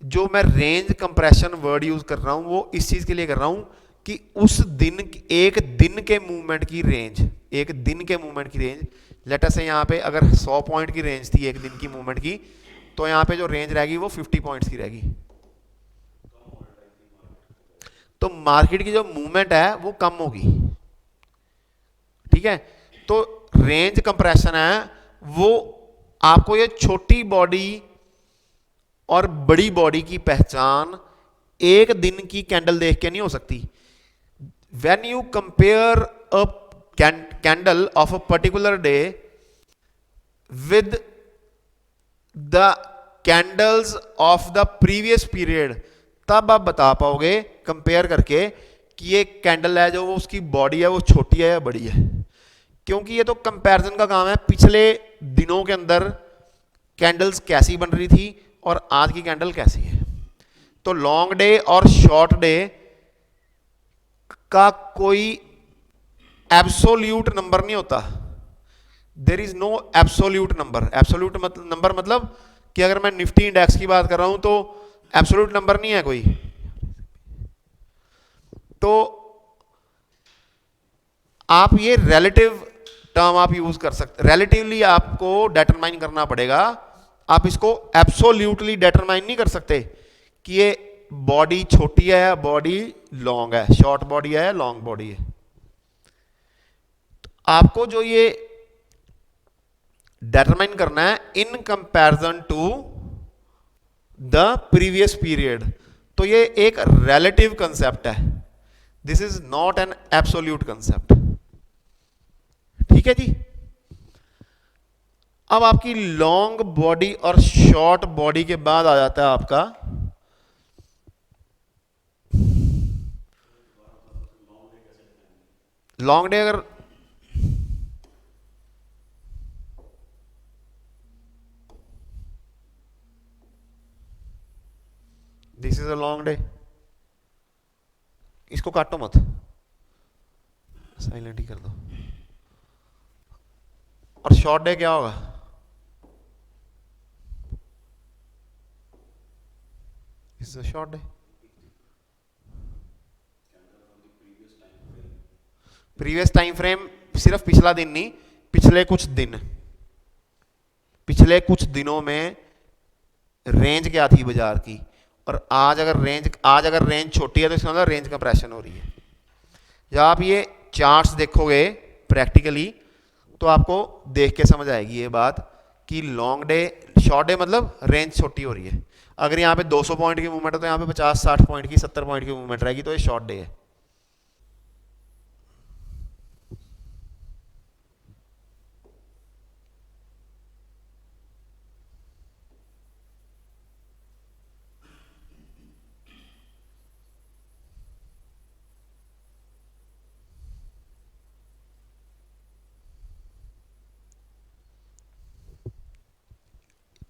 जो मैं रेंज कंप्रेशन वर्ड यूज कर रहा हूं वो इस चीज के लिए कर रहा हूं कि उस दिन, एक दिन के मूवमेंट की रेंज, एक दिन के मूवमेंट की रेंज, लेटर से यहां पे अगर 100 पॉइंट की रेंज थी एक दिन की मूवमेंट की, तो यहां पे जो रेंज रहेगी वो 50 पॉइंट्स की रहेगी। तो मार्केट की जो मूवमेंट है वो कम होगी। ठीक है, तो रेंज कंप्रेशन है वो आपको ये छोटी बॉडी और बड़ी बॉडी की पहचान एक दिन की कैंडल देख के नहीं हो सकती। When you compare a candle of a particular day with the candles of the previous period, तब आप बता पाओगे कंपेयर करके कि ये कैंडल है जो वो उसकी बॉडी है वो छोटी है या बड़ी है। क्योंकि ये तो कंपैरिजन का काम है, पिछले दिनों के अंदर कैंडल्स कैसी बन रही थी और आज की कैंडल कैसी है। तो लॉन्ग डे और शॉर्ट डे का कोई एब्सोल्यूट नंबर नहीं होता। There is no absolute number. Absolute number मतलब कि अगर मैं निफ्टी इंडेक्स की बात कर रहा हूं तो एब्सोल्यूट नंबर नहीं है कोई। तो आप ये रिलेटिव टर्म आप यूज कर सकते, रिलेटिवली आपको डिटरमाइन करना पड़ेगा। आप इसको एब्सोल्यूटली डिटरमाइन नहीं कर सकते कि ये बॉडी छोटी है या बॉडी लॉन्ग है, शॉर्ट बॉडी है या लॉन्ग बॉडी है। तो आपको जो ये डिटरमाइन करना है in comparison to the previous period, तो ये एक रिलेटिव कंसेप्ट है। This is not an absolute concept. ठीक है जी। अब आपकी लॉन्ग बॉडी और शॉर्ट बॉडी के बाद आ जाता है आपका लॉन्ग डे। अगर this is a long day, इसको काटो मत, साइलेंट ही कर दो। और शॉर्ट डे क्या होगा? This is a short day. Previous time frame सिर्फ पिछला दिन नहीं, पिछले कुछ दिन, पिछले कुछ दिनों में रेंज क्या थी बाजार की, और आज अगर रेंज छोटी है तो इसका मतलब रेंज कंप्रेशन हो रही है। जब आप ये चार्ट्स देखोगे प्रैक्टिकली तो आपको देख के समझ आएगी ये बात कि लॉन्ग डे, शॉर्ट डे मतलब रेंज छोटी हो रही है। अगर यहाँ पे 200 पॉइंट की मूवमेंट है तो यहाँ पे 50-60 पॉइंट की, 70 पॉइंट की मूवमेंट रहेगी, तो ये शॉर्ट डे है।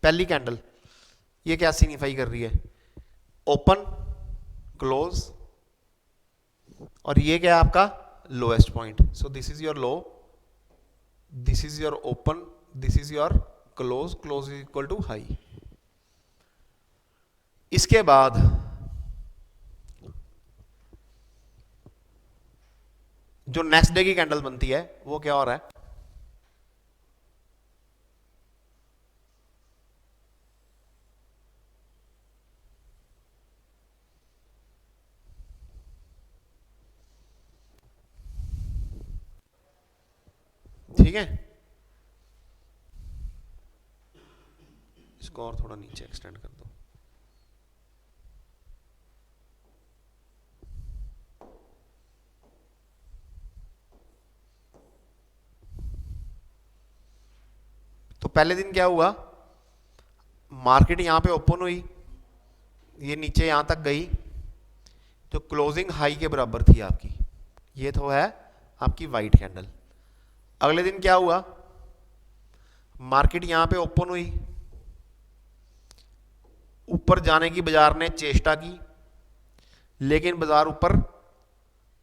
पहली कैंडल ये क्या सिग्निफाई कर रही है? ओपन, क्लोज, और ये क्या है आपका lowest point. So this is your low, this is your open, this is your close, close is equal to high. इसके बाद जो नेक्स्ट डे की कैंडल बनती है वो क्या हो रहा है? ठीक है, इसको और थोड़ा नीचे एक्सटेंड कर दो। तो पहले दिन क्या हुआ? मार्केट यहां पे ओपन हुई, ये नीचे यहां तक गई, जो क्लोजिंग हाई के बराबर थी आपकी, ये तो है आपकी वाइट कैंडल। अगले दिन क्या हुआ? मार्केट यहां पे ओपन हुई, ऊपर जाने की बाजार ने चेष्टा की, लेकिन बाजार ऊपर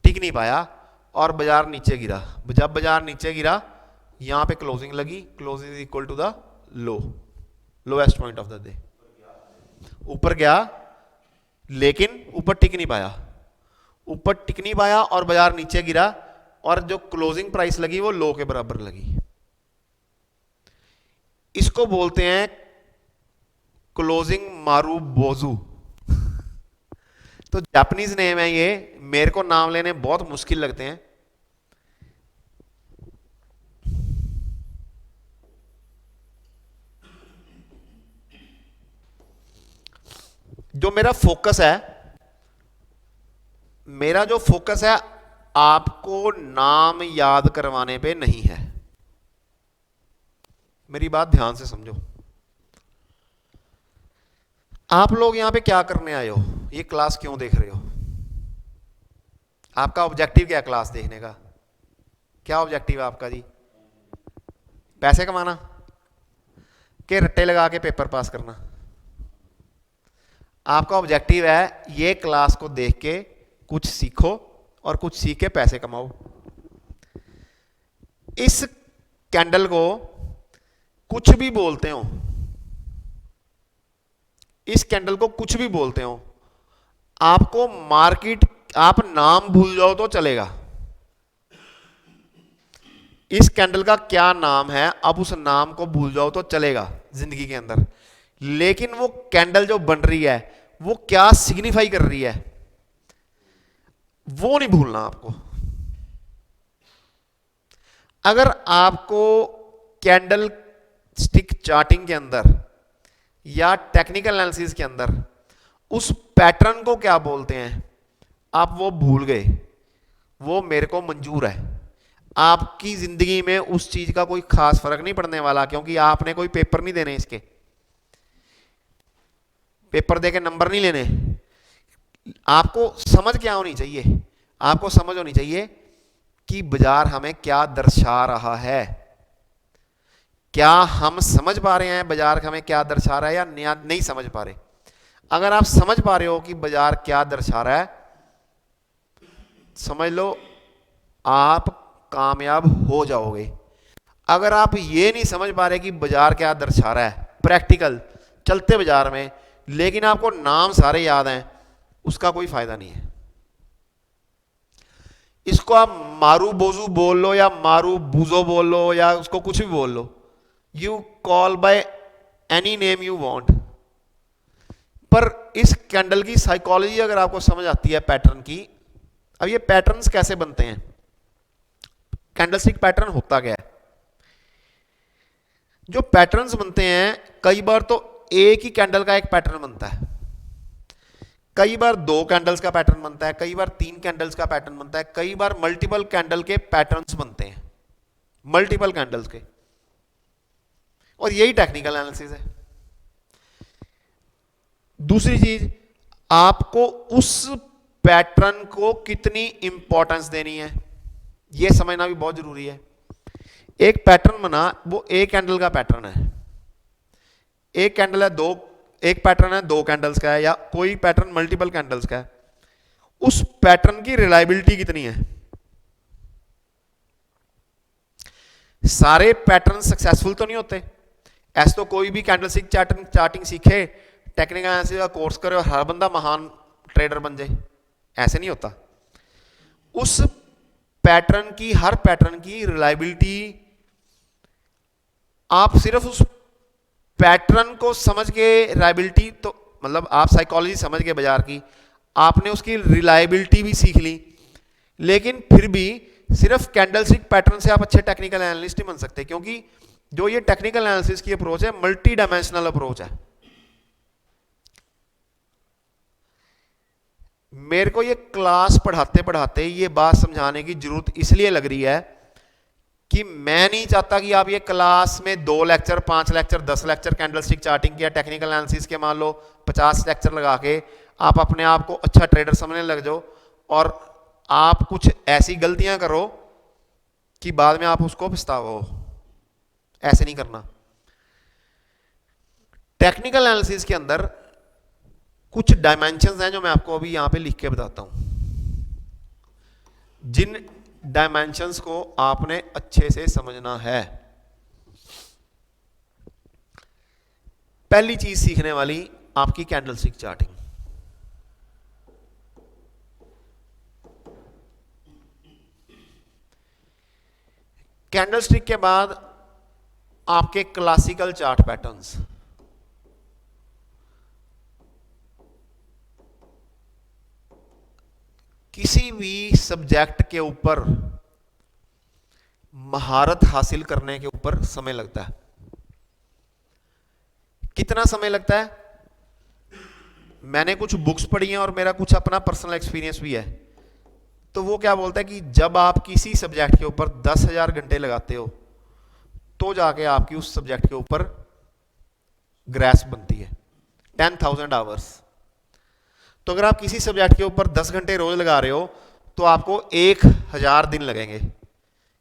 टिक नहीं पाया और बाजार नीचे गिरा। जब बाजार नीचे गिरा यहां पे क्लोजिंग लगी, closing is equal to the low, lowest point of the day. ऊपर गया लेकिन ऊपर टिक नहीं पाया, ऊपर टिक नहीं पाया और बाजार नीचे गिरा, और जो क्लोजिंग प्राइस लगी वो लो के बराबर लगी। इसको बोलते हैं क्लोजिंग मारू बोजू। तो जापानीज नेम है ये, मेरे को नाम लेने बहुत मुश्किल लगते हैं। जो मेरा फोकस है, मेरा जो फोकस है आपको नाम याद करवाने पे नहीं है। मेरी बात ध्यान से समझो। आप लोग यहां पे क्या करने आए हो, ये क्लास क्यों देख रहे हो? आपका ऑब्जेक्टिव क्या है क्लास देखने का? क्या ऑब्जेक्टिव है आपका जी? पैसे कमाना के रट्टे लगा के पेपर पास करना? आपका ऑब्जेक्टिव है ये क्लास को देख के कुछ सीखो और कुछ सीख के पैसे कमाओ। इस कैंडल को कुछ भी बोलते हो, इस कैंडल को कुछ भी बोलते हो, आपको मार्केट, आप नाम भूल जाओ तो चलेगा। इस कैंडल का क्या नाम है, अब उस नाम को भूल जाओ तो चलेगा जिंदगी के अंदर, लेकिन वो कैंडल जो बन रही है वो क्या सिग्निफाई कर रही है वो नहीं भूलना आपको। अगर आपको कैंडल स्टिक चार्टिंग के अंदर या टेक्निकल एनालिसिस के अंदर उस पैटर्न को क्या बोलते हैं आप वो भूल गए, वो मेरे को मंजूर है। आपकी जिंदगी में उस चीज का कोई खास फर्क नहीं पड़ने वाला, क्योंकि आपने कोई पेपर नहीं देने, इसके पेपर देके नंबर नहीं लेने। आपको समझ क्या होनी चाहिए, आपको समझ होनी चाहिए कि बाजार हमें क्या दर्शा रहा है। क्या हम समझ पा रहे हैं बाजार हमें क्या दर्शा रहा है या नहीं समझ पा रहे? अगर आप समझ पा रहे हो कि बाजार क्या दर्शा रहा है, समझ लो आप कामयाब हो जाओगे। अगर आप ये नहीं समझ पा रहे कि बाजार क्या दर्शा रहा है प्रैक्टिकल चलते बाजार में, लेकिन आपको नाम सारे याद हैं, उसका कोई फायदा नहीं है। इसको आप मारू बोजू बोल लो या मारू बूजो बोल लो या उसको कुछ भी बोल लो, you call by any name you want, पर इस कैंडल की साइकोलॉजी अगर आपको समझ आती है पैटर्न की। अब ये पैटर्न्स कैसे बनते हैं, कैंडलस्टिक पैटर्न होता क्या है? जो पैटर्न्स बनते हैं, कई बार तो एक ही कैंडल का एक पैटर्न बनता है, कई बार दो कैंडल्स का पैटर्न बनता है, कई बार तीन कैंडल्स का पैटर्न बनता है, कई बार मल्टीपल कैंडल के पैटर्न्स बनते हैं, मल्टीपल कैंडल्स के। और यही टेक्निकल एनालिसिस है। दूसरी चीज, आपको उस पैटर्न को कितनी इंपॉर्टेंस देनी है यह समझना भी बहुत जरूरी है। एक पैटर्न बना, वो एक कैंडल का पैटर्न है, एक कैंडल है दो, एक पैटर्न है दो कैंडल्स का है, या कोई पैटर्न मल्टीपल कैंडल्स का है, उस पैटर्न की रिलायबिलिटी कितनी है? सारे पैटर्न सक्सेसफुल तो नहीं होते। ऐसे तो कोई भी कैंडलस्टिक चार्टिंग सीखे, टेक्निकल एनालिसिस का कोर्स करे और हर बंदा महान ट्रेडर बन जाए, ऐसे नहीं होता। उस पैटर्न की, हर पैटर्न की रिलायबिलिटी, आप सिर्फ उस पैटर्न को समझ के रिलायबिलिटी, तो मतलब आप साइकोलॉजी समझ के बाजार की, आपने उसकी रिलायबिलिटी भी सीख ली, लेकिन फिर भी सिर्फ कैंडलस्टिक पैटर्न से आप अच्छे टेक्निकल एनालिस्ट नहीं बन सकते, क्योंकि जो ये टेक्निकल एनालिसिस की अप्रोच है मल्टी डायमेंशनल अप्रोच है। मेरे को ये क्लास पढ़ाते पढ़ाते ये बात समझाने की जरूरत इसलिए लग रही है कि मैं नहीं चाहता कि आप ये क्लास में 2 lecture 5 lecture 10 lecture candlestick charting के या टेक्निकल एनालिसिस के मान लो 50 लेक्चर लगा के आप अपने आप को अच्छा ट्रेडर समझने लग जाओ और आप कुछ ऐसी गलतियां करो कि बाद में आप उसको पछताओ। ऐसे नहीं करना। टेक्निकल एनालिसिस के अंदर कुछ डायमेंशंस हैं जो मैं आपको अभी यहां पे लिख के बताता हूं, जिन डायमेंशंस को आपने अच्छे से समझना है। पहली चीज सीखने वाली आपकी कैंडलस्टिक चार्टिंग। कैंडलस्टिक के बाद आपके क्लासिकल चार्ट पैटर्न्स। किसी भी सब्जेक्ट के ऊपर महारत हासिल करने के ऊपर समय लगता है। कितना समय लगता है? मैंने कुछ बुक्स पढ़ी हैं और मेरा कुछ अपना पर्सनल एक्सपीरियंस भी है। तो वो क्या बोलता है कि जब आप किसी सब्जेक्ट के ऊपर 10,000 घंटे लगाते हो तो जाके आपकी उस सब्जेक्ट के ऊपर ग्रेस बनती है, 10,000 आवर्स। तो अगर आप किसी सब्जेक्ट के ऊपर 10 घंटे रोज लगा रहे हो तो आपको 1,000 दिन लगेंगे।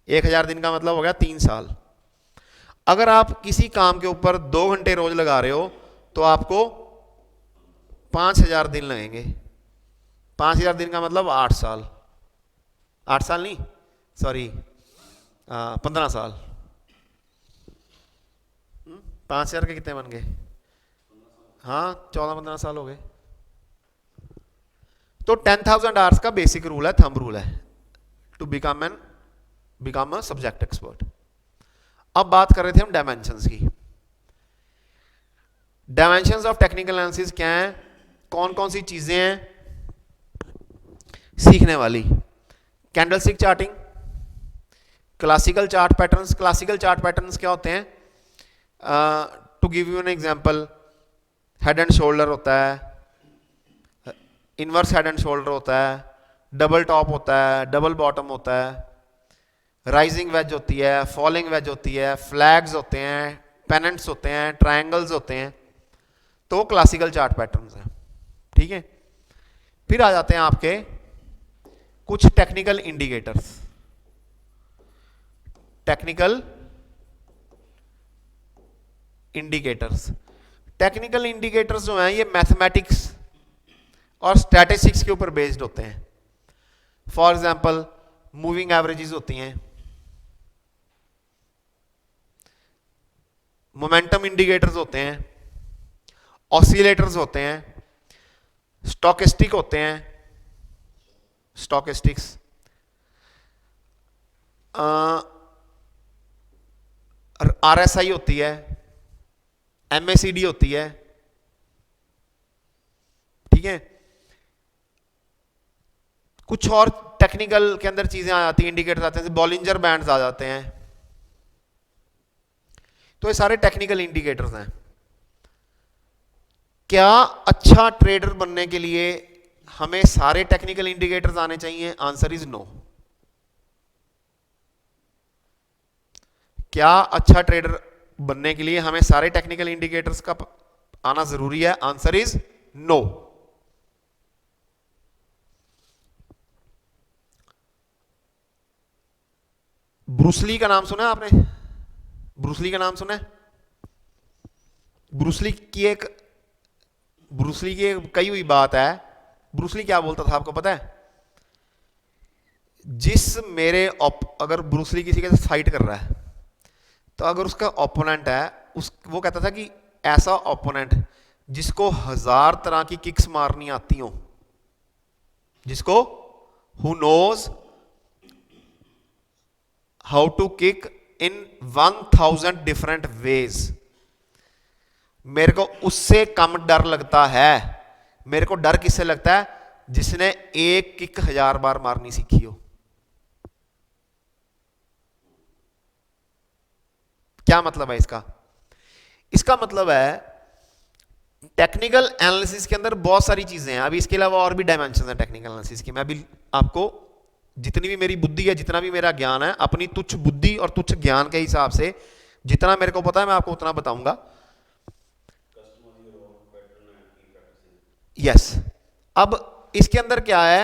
1,000 दिन का मतलब हो गया 3 साल। अगर आप किसी काम के ऊपर 2 घंटे रोज लगा रहे हो तो आपको 5,000 दिन लगेंगे। 5,000 दिन का मतलब 8 साल। 8 साल नहीं, सॉरी 15 साल। 5,000 के कितने बन गए? हाँ, 14-15 साल हो गए। तो 10,000 आवर्स का बेसिक रूल है, थंब रूल है, to become a subject expert. अब बात कर रहे थे हम डायमेंशंस की। डायमेंशंस ऑफ टेक्निकल एनालिसिस क्या है, कौन कौन सी चीजें हैं सीखने वाली? Candlestick charting, classical chart patterns. Classical chart patterns क्या होते हैं? To give you an example, head and shoulder होता है, इनवर्स हेड एंड शोल्डर होता है, डबल टॉप होता है, डबल बॉटम होता है, राइजिंग वेज होती है, फॉलिंग वेज होती है, फ्लैग्स होते हैं, पेनेंट्स होते हैं, ट्रायंगल्स होते हैं। तो वो क्लासिकल चार्ट पैटर्न्स हैं, ठीक है। फिर आ जाते हैं आपके कुछ technical indicators. Technical indicators, technical indicators जो हैं ये मैथमेटिक्स और स्टैटिस्टिक्स के ऊपर बेस्ड होते हैं। फॉर एग्जांपल मूविंग एवरेजेस होती हैं, मोमेंटम इंडिकेटर्स होते हैं, ऑसिलेटर्स होते हैं, स्टोकेस्टिक होते हैं, स्टोकेस्टिक्स, आरएसआई होती है, एमएसीडी होती है, ठीक है। कुछ और टेक्निकल के अंदर चीजें आ जाती हैं, इंडिकेटर्स आते हैं, बॉलिंजर बैंड्स आ जाते हैं। तो ये सारे टेक्निकल इंडिकेटर्स हैं। क्या अच्छा ट्रेडर बनने के लिए हमें सारे टेक्निकल इंडिकेटर्स आने चाहिए? Answer is no. क्या अच्छा ट्रेडर बनने के लिए हमें सारे टेक्निकल इंडिकेटर्स का आना जरूरी है? Answer is no. ब्रूसली का नाम सुना है आपने? ब्रूसली का नाम सुना है? ब्रूसली की एक कही हुई बात है। ब्रूसली क्या बोलता था आपको पता है? अगर ब्रूसली किसी के साथ फाइट कर रहा है तो अगर उसका ओपोनेंट है, वो कहता था कि ऐसा ओपोनेंट जिसको 1000 तरह की किक्स मारनी आती हो, जिसको who knows how to kick in 1000 different ways, मेरे को उससे कम डर लगता है। मेरे को डर किससे लगता है? जिसने एक किक 1000 बार मारनी सीखी हो। क्या मतलब है इसका? इसका मतलब है टेक्निकल एनालिसिस के अंदर बहुत सारी चीजें हैं। अभी इसके अलावा और भी डायमेंशन है टेक्निकल एनालिसिस की। मैं अभी आपको जितनी भी मेरी बुद्धि है, जितना भी मेरा ज्ञान है, अपनी तुच्छ बुद्धि और तुच्छ ज्ञान के हिसाब से जितना मेरे को पता है मैं आपको उतना बताऊंगा। यस। अब इसके अंदर क्या है,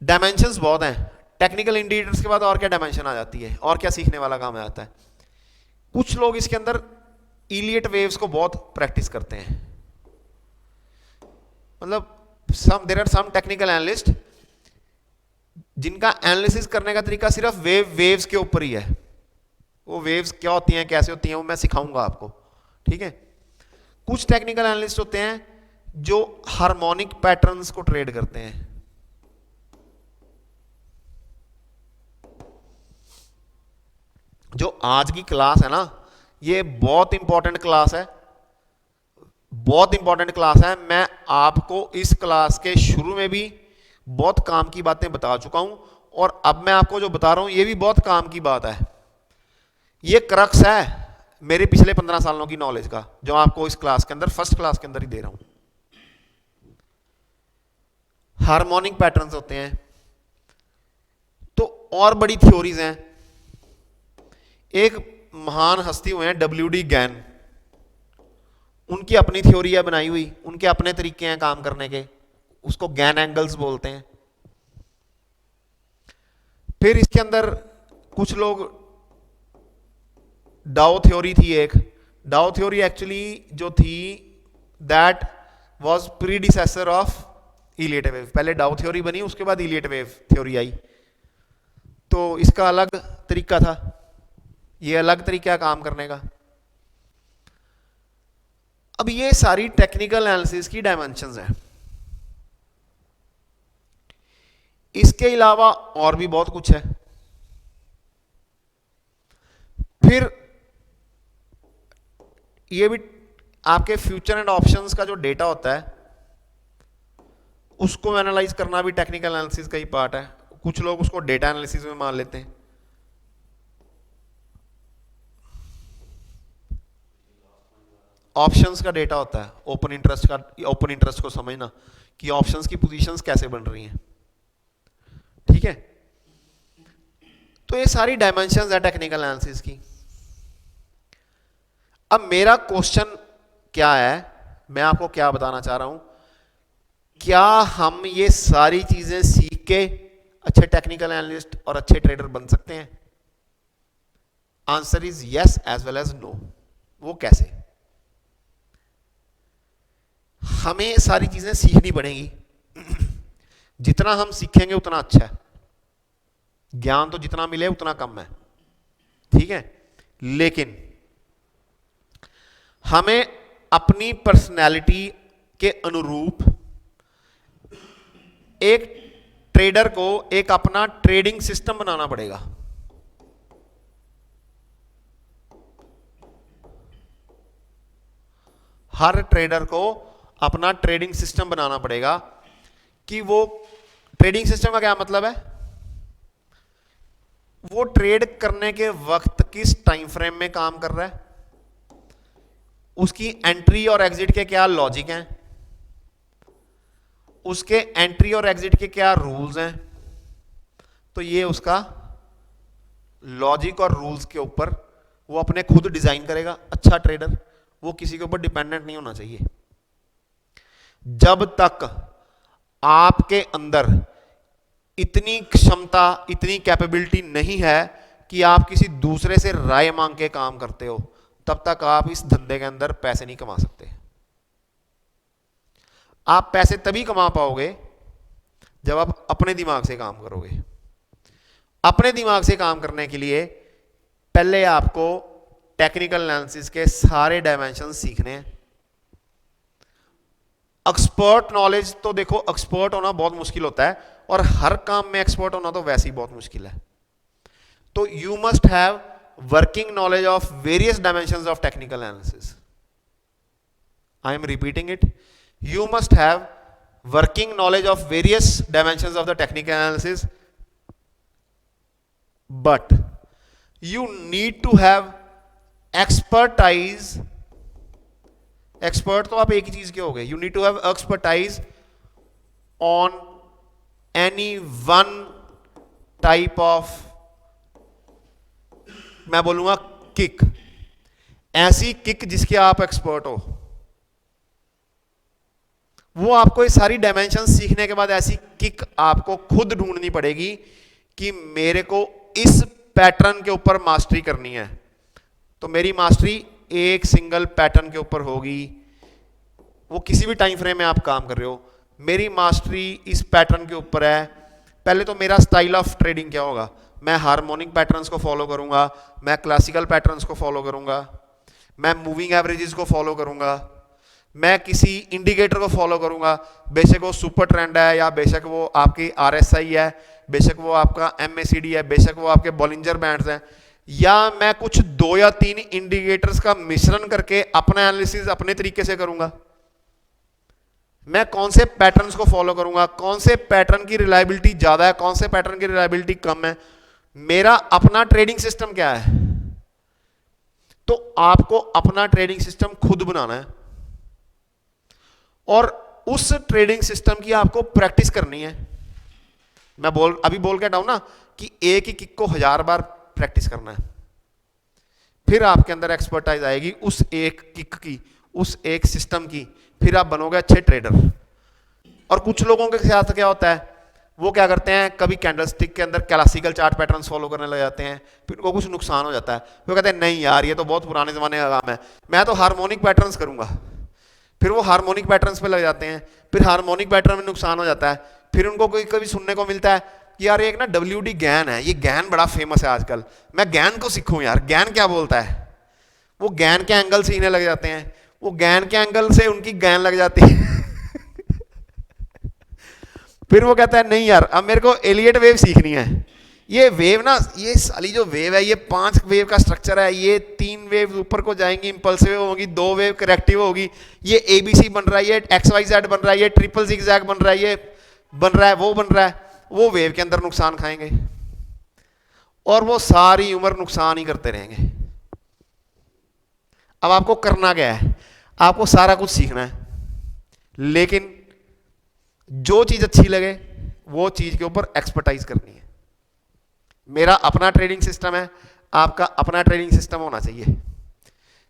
डायमेंशंस बहुत हैं। टेक्निकल इंडिकेटर्स के बाद और क्या डायमेंशन आ जाती है, और क्या सीखने वाला काम आ जाता है? कुछ लोग इसके अंदर इलियट वेव्स को बहुत प्रैक्टिस करते हैं। मतलब there are some technical analyst जिनका एनालिसिस करने का तरीका सिर्फ वेव्स के ऊपर ही है। वो वेव्स क्या होती हैं, कैसे होती हैं, वो मैं सिखाऊंगा आपको, ठीक है। कुछ टेक्निकल एनालिस्ट होते हैं जो हार्मोनिक पैटर्न्स को ट्रेड करते हैं। जो आज की क्लास है ना, ये बहुत इंपॉर्टेंट क्लास है, बहुत इंपॉर्टेंट क्लास है। मैं आपको इस क्लास के शुरू में भी बहुत काम की बातें बता चुका हूं, और अब मैं आपको जो बता रहा हूं ये भी बहुत काम की बात है। ये क्रक्स है मेरे पिछले 15 सालों की नॉलेज का, जो आपको इस क्लास के अंदर, फर्स्ट क्लास के अंदर ही दे रहा हूं। हार्मोनिक पैटर्न्स होते हैं, तो और बड़ी थ्योरीज हैं। एक महान हस्ती हुए हैं WD गैन, उनकी अपनी थ्योरी है बनाई हुई, उनके अपने तरीके हैं काम करने के, उसको गैन एंगल्स बोलते हैं। फिर इसके अंदर कुछ लोग, डाओ थ्योरी थी एक, डाओ थ्योरी एक्चुअली जो थी that was predecessor of Elliot wave. पहले डाउ थ्योरी बनी, उसके बाद इलियट वेव थ्योरी आई, तो इसका अलग तरीका था, ये अलग तरीका काम करने का। अब ये सारी टेक्निकल एनालिसिस की डायमेंशंस हैं। इसके अलावा और भी बहुत कुछ है। फिर ये भी आपके फ्यूचर एंड ऑप्शंस का जो डेटा होता है उसको एनालाइज करना भी टेक्निकल एनालिसिस का ही पार्ट है। कुछ लोग उसको डेटा एनालिसिस में मान लेते हैं। ऑप्शंस का डेटा होता है, ओपन इंटरेस्ट का, ओपन इंटरेस्ट को समझना कि ऑप्शंस की पोजीशंस कैसे बन रही हैं, ठीक है। तो ये सारी डायमेंशंस है टेक्निकल एनालिसिस की। अब मेरा क्वेश्चन क्या है, मैं आपको क्या बताना चाह रहा हूं, क्या हम ये सारी चीजें सीख के अच्छे टेक्निकल एनालिस्ट और अच्छे ट्रेडर बन सकते हैं? Answer is yes as well as no. वो कैसे? हमें सारी चीजें सीखनी पड़ेंगी। जितना हम सीखेंगे उतना अच्छा है, ज्ञान तो जितना मिले उतना कम है, ठीक है। लेकिन हमें अपनी पर्सनैलिटी के अनुरूप एक ट्रेडर को एक अपना ट्रेडिंग सिस्टम बनाना पड़ेगा। हर ट्रेडर को अपना ट्रेडिंग सिस्टम बनाना पड़ेगा। कि वो ट्रेडिंग सिस्टम का क्या मतलब है? वो ट्रेड करने के वक्त किस टाइम फ्रेम में काम कर रहा है, उसकी एंट्री और एग्जिट के क्या लॉजिक हैं, उसके एंट्री और एग्जिट के क्या रूल्स हैं। तो ये उसका लॉजिक और रूल्स के ऊपर वो अपने खुद डिजाइन करेगा। अच्छा ट्रेडर वो किसी के ऊपर डिपेंडेंट नहीं होना चाहिए। जब तक आपके अंदर इतनी क्षमता, इतनी कैपेबिलिटी नहीं है कि आप किसी दूसरे से राय मांग के काम करते हो, तब तक आप इस धंधे के अंदर पैसे नहीं कमा सकते। आप पैसे तभी कमा पाओगे जब आप अपने दिमाग से काम करोगे। अपने दिमाग से काम करने के लिए पहले आपको टेक्निकल एनालिसिस के सारे डायमेंशन सीखने हैं। एक्सपर्ट नॉलेज तो देखो, एक्सपर्ट होना बहुत मुश्किल होता है, और हर काम में एक्सपर्ट होना तो वैसे ही बहुत मुश्किल है। तो you must have working knowledge of various dimensions of technical analysis. I am repeating it, you must have working knowledge of various dimensions of the technical analysis, but you need to have expertise। expert तो आप एक ही चीज के हो गए। you need to have expertise on any one type of, मैं बोलूंगा kick, ऐसी किक जिसके आप एक्सपर्ट हो। वो आपको ये सारी डायमेंशन सीखने के बाद ऐसी किक आपको खुद ढूंढनी पड़ेगी कि मेरे को इस पैटर्न के ऊपर मास्टरी करनी है। तो मेरी मास्टरी एक सिंगल पैटर्न के ऊपर होगी। वो किसी भी टाइम फ्रेम में आप काम कर रहे हो, मेरी मास्टरी इस पैटर्न के ऊपर है। पहले तो मेरा स्टाइल ऑफ ट्रेडिंग क्या होगा, मैं हार्मोनिक पैटर्न्स को फॉलो करूंगा, मैं क्लासिकल पैटर्न्स को फॉलो करूंगा, मैं मूविंग एवरेजेस को फॉलो करूंगा, मैं किसी इंडिकेटर को फॉलो करूंगा, बेशक वो सुपर ट्रेंड है या बेशक वो आपकी RSI है, बेशक वो आपका MACD है, बेशक वो आपके बॉलिंजर बैंड्स हैं, या मैं कुछ 2 या 3 इंडिकेटर्स का मिश्रण करके अपना एनालिसिस अपने तरीके से करूंगा। मैं कौन से पैटर्न्स को फॉलो करूंगा, कौन से पैटर्न की रिलायबिलिटी ज्यादा है, कौन से पैटर्न की रिलायबिलिटी कम है, मेरा अपना ट्रेडिंग सिस्टम क्या है। तो आपको अपना ट्रेडिंग सिस्टम खुद बनाना है। और उस ट्रेडिंग सिस्टम की आपको प्रैक्टिस करनी है। मैं अभी बोल के हटाऊं ना कि एक ही किक को 1000 बार प्रैक्टिस करना है, फिर आपके अंदर एक्सपर्टाइज आएगी उस एक किक की, उस एक सिस्टम की, फिर आप बनोगे अच्छे ट्रेडर। और कुछ लोगों के साथ क्या होता है, वो क्या करते हैं, कभी कैंडलस्टिक के अंदर क्लासिकल चार्ट पैटर्न्स फॉलो करने लग जाते हैं, फिर उनको कुछ नुकसान हो जाता है, वो कहते हैं नहीं यार ये तो बहुत पुराने ज़माने का काम है, मैं तो हार्मोनिक पैटर्न्स करूंगा। फिर वो हार्मोनिक पैटर्न्स पे लग जाते हैं, फिर हार्मोनिक पैटर्न में नुकसान हो जाता है। फिर उनको कोई कभी सुनने को मिलता है कि यार एक ना WD गैन है, ये गैन बड़ा फेमस है आजकल, मैं गैन को सीखूं यार, गैन क्या बोलता है। वो गैन के एंगल सीखने लग जाते हैं, वो गैन के एंगल से उनकी गैन लग जाती है। फिर वो कहता है नहीं यार अब मेरे को एलियट वेव सीखनी है। ये वेव ना, ये साली जो वेव है, ये 5 वेव का स्ट्रक्चर है, ये 3 वेव ऊपर को जाएंगी इंपल्सिव होगी, 2 वेव करेक्टिव होगी, ये ABC बन रहा है, ये XYZ बन रहा है, ये ट्रिपल जिगजैग बन रहा है, ये बन रहा है, वो बन रहा है। वो वेव के अंदर नुकसान खाएंगे और वो सारी उम्र नुकसान ही करते रहेंगे। अब आपको करना क्या है, आपको सारा कुछ सीखना है, लेकिन जो चीज अच्छी लगे वो चीज के ऊपर एक्सपर्टाइज करनी है। मेरा अपना ट्रेडिंग सिस्टम है, आपका अपना ट्रेडिंग सिस्टम होना चाहिए।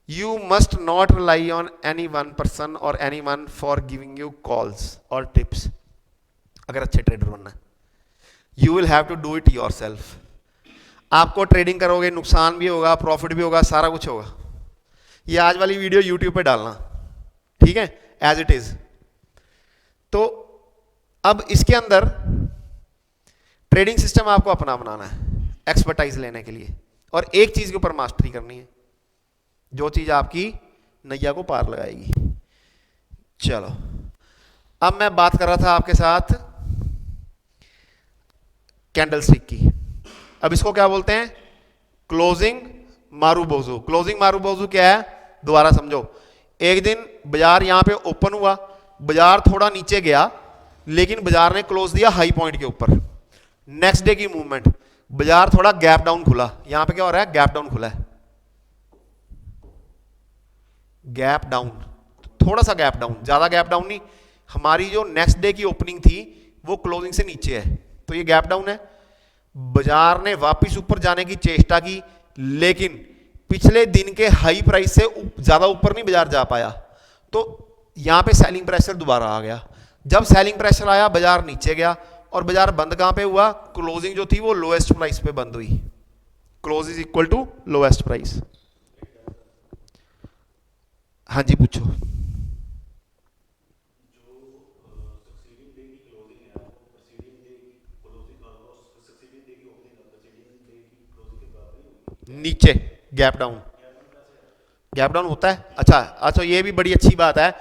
You must not rely on any one person और any one for giving you calls और टिप्स। अगर अच्छे ट्रेडर बनना है, you will have to do it yourself. आपको ट्रेडिंग करोगे, नुकसान भी होगा, प्रॉफिट भी होगा, सारा कुछ होगा। ये आज वाली वीडियो यूट्यूब पे डालना, ठीक है, एज इट इज। तो अब इसके अंदर ट्रेडिंग सिस्टम आपको अपना बनाना है एक्सपर्टाइज लेने के लिए, और एक चीज के ऊपर मास्टरी करनी है, जो चीज आपकी नैया को पार लगाएगी। चलो अब मैं बात कर रहा था आपके साथ कैंडलस्टिक की। अब इसको क्या बोलते हैं, क्लोजिंग मारूबोजू। क्लोजिंग मारूबोजू क्या है, दोबारा समझो। एक दिन बाजार यहां पे ओपन हुआ, बाजार थोड़ा नीचे गया, लेकिन बाजार ने क्लोज दिया हाई पॉइंट के ऊपर। नेक्स्ट डे की मूवमेंट, बाजार थोड़ा गैप डाउन खुला। यहां पे क्या हो रहा है, गैप डाउन खुला है, गैप डाउन, थोड़ा सा गैप डाउन, ज्यादा गैप डाउन नहीं। हमारी जो नेक्स्ट डे की ओपनिंग थी वो क्लोजिंग से नीचे है, तो ये गैप डाउन है। बाजार ने वापस ऊपर जाने की चेष्टा की, लेकिन पिछले दिन के हाई प्राइस से ज्यादा ऊपर नहीं बाजार जा पाया, तो यहां पे सेलिंग प्रेशर दोबारा आ गया। जब सेलिंग प्रेशर आया, बाजार नीचे गया, और बाजार बंद कहां पे हुआ, क्लोजिंग जो थी वो लोएस्ट प्राइस पे बंद हुई। Close is equal to lowest price. हाँ जी पूछो। नीचे गैप डाउन, गैप डाउन होता है। अच्छा, ये भी बड़ी अच्छी बात है,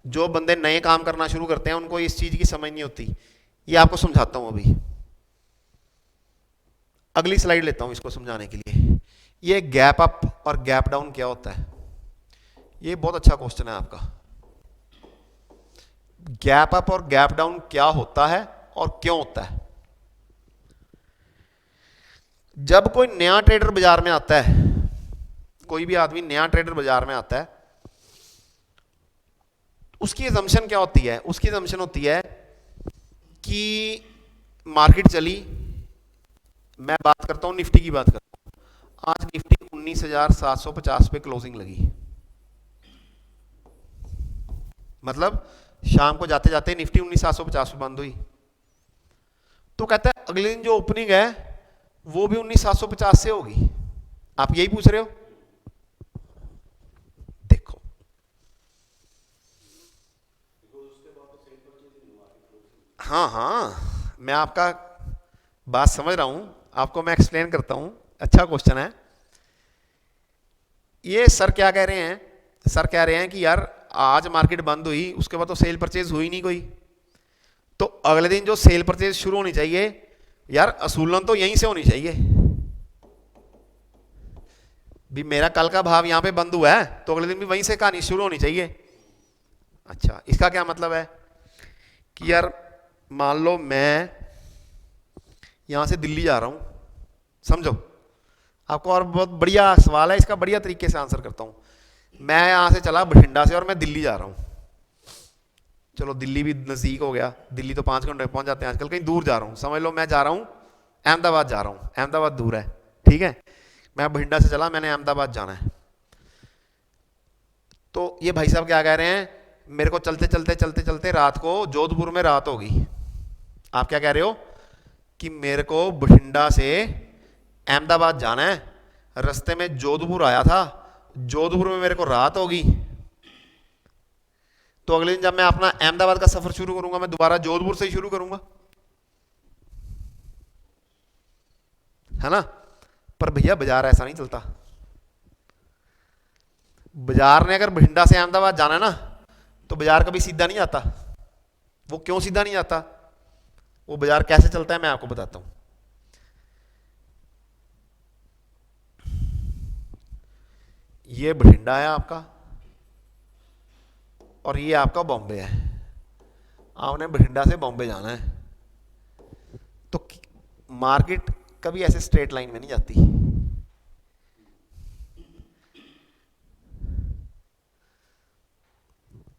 जो बंदे नए काम करना शुरू करते हैं उनको इस चीज की समझ नहीं होती। ये आपको समझाता हूं अभी, अगली स्लाइड लेता हूं इसको समझाने के लिए। ये गैप अप और गैप डाउन क्या होता है, ये बहुत अच्छा क्वेश्चन है आपका। गैप अप और गैप डाउन क्या होता है और क्यों होता है। जब कोई नया ट्रेडर बाजार में आता है, कोई भी आदमी नया ट्रेडर बाजार में आता है, उसकी अजम्पशन क्या होती है, उसकी अजम्पशन होती है कि मार्केट चली, मैं बात करता हूं निफ्टी की बात करता हूं, आज निफ्टी 19,750 पे क्लोजिंग लगी, मतलब शाम को जाते जाते निफ्टी 19,750 पे बंद हुई। तो कहता है अगले दिन जो ओपनिंग है वो भी 19,750 से होगी। आप यही पूछ रहे हो, देखो हाँ, मैं आपका बात समझ रहा हूं, आपको मैं एक्सप्लेन करता हूं। अच्छा क्वेश्चन है ये। सर क्या कह रहे हैं, सर कह रहे हैं कि यार आज मार्केट बंद हुई, उसके बाद तो सेल परचेज हुई नहीं कोई, तो अगले दिन जो सेल परचेज शुरू होनी चाहिए यार, असूलन तो यहीं से होनी चाहिए भी। मेरा कल का भाव यहां पे बंद हुआ है, तो अगले दिन भी वहीं से कहानी शुरू होनी चाहिए। अच्छा, इसका क्या मतलब है कि यार मान लो मैं यहां से दिल्ली जा रहा हूं, समझो आपको, और बहुत बढ़िया सवाल है, इसका बढ़िया तरीके से आंसर करता हूं। मैं यहां से चला बठिंडा से और मैं दिल्ली जा रहा हूं, चलो दिल्ली भी नज़दीक हो गया, दिल्ली तो 5 घंटे में पहुंच जाते हैं आजकल। कहीं दूर जा रहा हूँ, समझ लो मैं जा रहा हूँ अहमदाबाद जा रहा हूँ, अहमदाबाद दूर है, ठीक है, मैं बठिंडा से चला, मैंने अहमदाबाद जाना है। तो ये भाई साहब क्या कह रहे हैं, मेरे को चलते चलते चलते चलते रात को जोधपुर में रात होगी। आप क्या कह रहे हो कि मेरे को बठिंडा से अहमदाबाद जाना है, रास्ते में जोधपुर आया था, जोधपुर में मेरे को रात होगी, तो अगले दिन जब मैं अपना अहमदाबाद का सफर शुरू करूंगा मैं दोबारा जोधपुर से ही शुरू करूंगा, है ना। पर भैया बाजार ऐसा नहीं चलता। बाजार ने अगर बठिंडा से अहमदाबाद जाना है ना, तो बाजार कभी सीधा नहीं आता। वो क्यों सीधा नहीं आता, वो बाजार कैसे चलता है मैं आपको बताता हूं। ये बठिंडा है आपका, और ये आपका बॉम्बे है। आपने बठिंडा से बॉम्बे जाना है, तो मार्केट कभी ऐसे स्ट्रेट लाइन में नहीं जाती।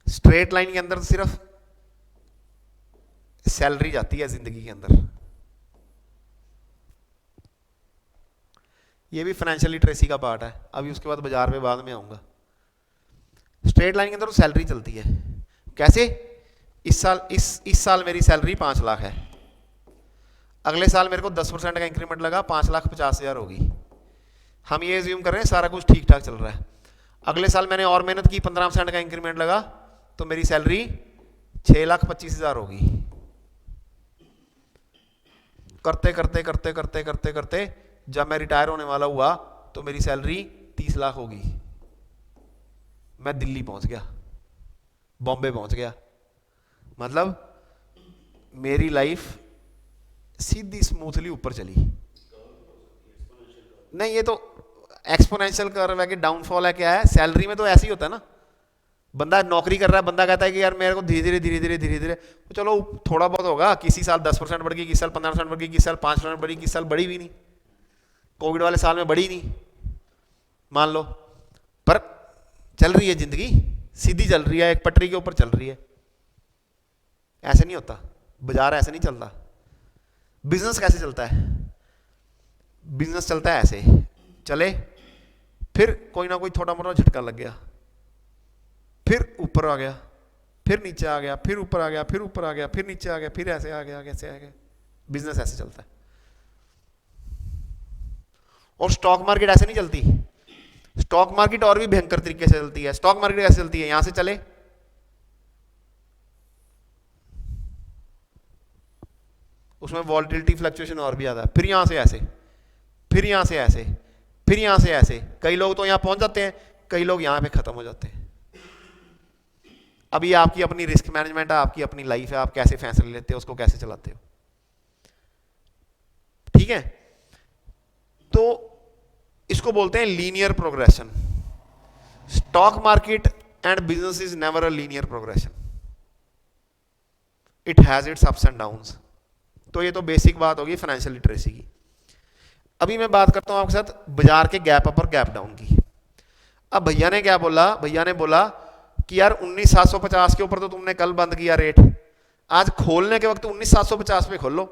स्ट्रेट लाइन के अंदर सिर्फ सैलरी जाती है जिंदगी के अंदर। ये भी फाइनेंशियल लिटरेसी का पार्ट है, अभी उसके बाद बाजार पे बाद में आऊंगा। स्ट्रेट लाइन के अंदर सैलरी चलती है कैसे, इस साल मेरी सैलरी 5 लाख है, अगले साल मेरे को 10% का इंक्रीमेंट लगा, 5,50,000 होगी। हम ये एज्यूम कर रहे हैं सारा कुछ ठीक ठाक चल रहा है। अगले साल मैंने और मेहनत की, 15% का इंक्रीमेंट लगा, तो मेरी सैलरी 6,25,000 होगी। करते करते करते करते करते करते जब मैं रिटायर होने वाला हुआ तो मेरी सैलरी 30 लाख होगी। मैं दिल्ली पहुंच गया, बॉम्बे पहुंच गया, मतलब मेरी लाइफ सीधी स्मूथली ऊपर चली। नहीं, ये तो एक्सपोनेंशियल कर्व है कि डाउनफॉल है, क्या है, सैलरी में तो ऐसे ही होता है ना। बंदा नौकरी कर रहा है, बंदा कहता है कि यार मेरे को धीरे धीरे धीरे धीरे धीरे धीरे तो चलो थोड़ा बहुत होगा, किसी साल 10% बढ़ गई, किसी साल 15% बढ़ गई, किसी साल 5% बढ़ी, किसी साल बढ़ी भी नहीं, कोविड वाले साल में बढ़ी नहीं मान लो, पर चल रही है जिंदगी, सीधी चल रही है, एक पटरी के ऊपर चल रही है। ऐसे नहीं होता बाजार, ऐसे नहीं चलता। बिजनेस कैसे चलता है, बिजनेस चलता है ऐसे, चले फिर कोई ना कोई थोड़ा मोटा झटका लग गया, फिर ऊपर आ गया, फिर नीचे आ गया, फिर ऊपर आ गया, फिर ऊपर आ गया, फिर नीचे आ गया, फिर ऐसे आ गया, कैसे आ गया। बिजनेस ऐसे चलता है। और स्टॉक मार्केट ऐसे नहीं चलती। स्टॉक मार्केट और भी भयंकर तरीके से चलती है। स्टॉक मार्केट ऐसे चलती है, यहां से चले, उसमें वॉलेटिलिटी फ्लक्चुएशन और भी ज्यादा है, फिर यहां से ऐसे, फिर यहां से ऐसे, फिर यहां से ऐसे। कई लोग तो यहां पहुंच जाते हैं, कई लोग यहां पे खत्म हो जाते हैं। अब ये आपकी अपनी रिस्क मैनेजमेंट है, आपकी अपनी लाइफ है, आप कैसे फैसले लेते हो, उसको कैसे चलाते हो, ठीक है। तो इसको बोलते हैं linear progression. Stock market and business is never a linear progression, it has its ups and downs. तो ये तो बेसिक बात होगी फाइनेंशियल लिटरेसी की। अभी मैं बात करता हूं आपके साथ बाजार के गैप अप और गैप डाउन की। अब भैया ने क्या बोला, भैया ने बोला कि यार 19,750 के ऊपर तो तुमने कल बंद किया रेट, आज खोलने के वक्त 19,750 पे खोल लो।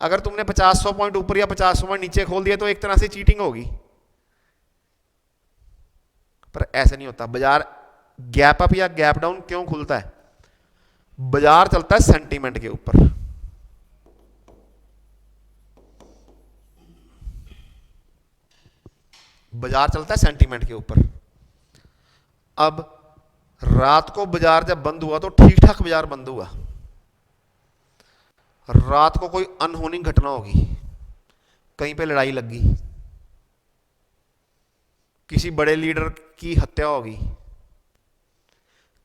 अगर तुमने 50-100 पॉइंट ऊपर या 50 पॉइंट नीचे खोल दिया तो एक तरह से चीटिंग होगी। पर ऐसा नहीं होता। बाजार गैप अप या गैप डाउन क्यों खुलता है, बाजार चलता है सेंटीमेंट के ऊपर। बाजार चलता है सेंटीमेंट के ऊपर। अब रात को बाजार जब बंद हुआ तो ठीक ठाक बाजार बंद हुआ, रात को कोई अनहोनी घटना होगी, कहीं पे लड़ाई लग गई, किसी बड़े लीडर की हत्या होगी,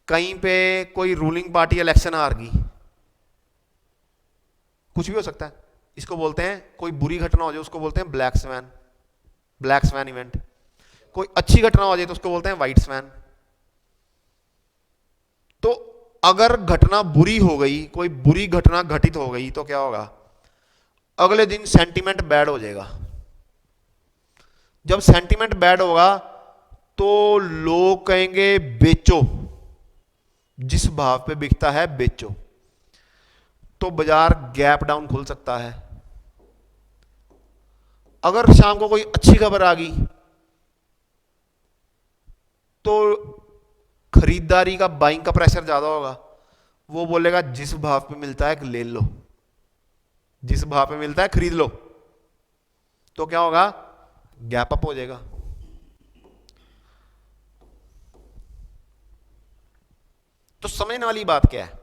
कहीं पे कोई रूलिंग पार्टी इलेक्शन हार गई, कुछ भी हो सकता है। इसको बोलते हैं, कोई बुरी घटना हो जाए उसको बोलते हैं black swan, black swan event. कोई अच्छी घटना हो जाए तो उसको बोलते हैं व्हाइट स्वैन। तो अगर घटना बुरी हो गई, कोई बुरी घटना घटित हो गई तो क्या होगा, अगले दिन सेंटीमेंट बैड हो जाएगा। जब सेंटीमेंट बैड होगा तो लोग कहेंगे बेचो, जिस भाव पे बिकता है बेचो, तो बाजार गैप डाउन खुल सकता है। अगर शाम को कोई अच्छी खबर आ गई तो खरीदारी का, बाइंग का प्रेशर ज्यादा होगा, वो बोलेगा जिस भाव पे मिलता है ले लो, जिस भाव पे मिलता है खरीद लो, तो क्या होगा, गैप अप हो जाएगा। तो समझने वाली बात क्या है,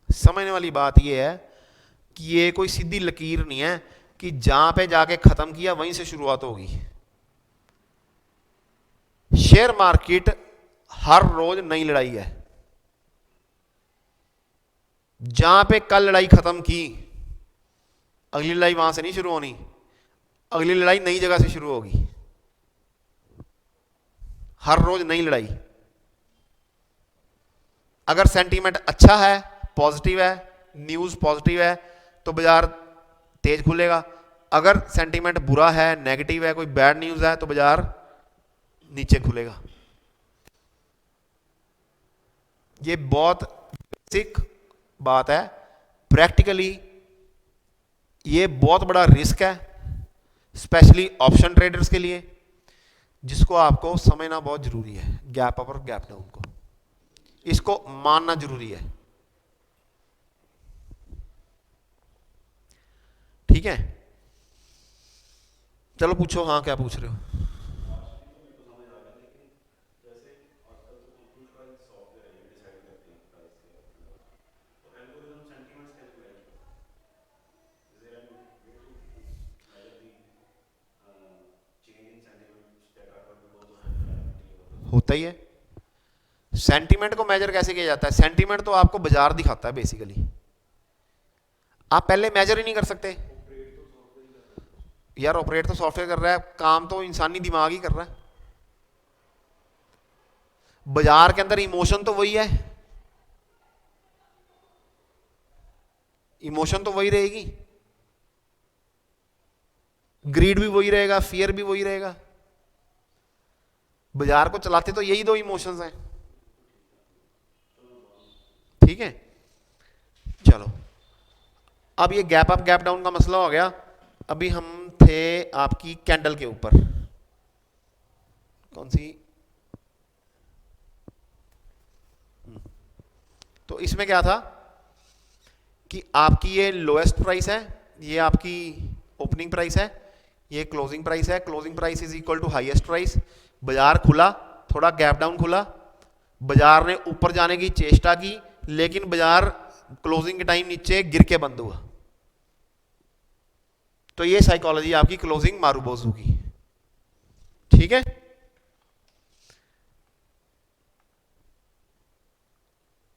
समझने वाली बात यह है कि ये कोई सीधी लकीर नहीं है कि जहां पे जाके खत्म किया वहीं से शुरुआत होगी। शेयर मार्केट हर रोज नई लड़ाई है। जहां पे कल लड़ाई खत्म की, अगली लड़ाई वहां से नहीं शुरू होनी, अगली लड़ाई नई जगह से शुरू होगी। हर रोज नई लड़ाई। अगर सेंटीमेंट अच्छा है, पॉजिटिव है, न्यूज पॉजिटिव है, तो बाजार तेज खुलेगा। अगर सेंटीमेंट बुरा है, नेगेटिव है, कोई बैड न्यूज है, तो बाजार नीचे खुलेगा। ये बहुत बेसिक बात है। प्रैक्टिकली ये बहुत बड़ा रिस्क है, स्पेशली ऑप्शन ट्रेडर्स के लिए, जिसको आपको समझना बहुत जरूरी है। गैप अप और गैप डाउन को, इसको मानना जरूरी है। ठीक है, चलो पूछो। हाँ, क्या पूछ रहे हो? होता ही है। सेंटीमेंट को मेजर कैसे किया जाता है? सेंटीमेंट तो आपको बाजार दिखाता है बेसिकली, आप पहले मेजर ही नहीं कर सकते। यार ऑपरेट तो सॉफ्टवेयर कर रहा है, काम तो इंसानी दिमाग ही कर रहा है। बाजार के अंदर इमोशन तो वही है, इमोशन तो वही रहेगी, ग्रीड भी वही रहेगा, फियर भी वही रहेगा। बाजार को चलाते तो यही दो इमोशंस हैं। ठीक है, चलो अब ये गैप अप गैप डाउन का मसला हो गया। अभी हम थे आपकी कैंडल के ऊपर, कौन सी? तो इसमें क्या था कि आपकी ये लोएस्ट प्राइस है, ये आपकी ओपनिंग प्राइस है, ये क्लोजिंग प्राइस है। Closing price is equal to highest price. बाजार खुला, थोड़ा गैप डाउन खुला, बाजार ने ऊपर जाने की चेष्टा की, लेकिन बाजार क्लोजिंग के टाइम नीचे गिर के बंद हुआ। तो ये साइकोलॉजी आपकी क्लोजिंग मारूबोजू की। ठीक है,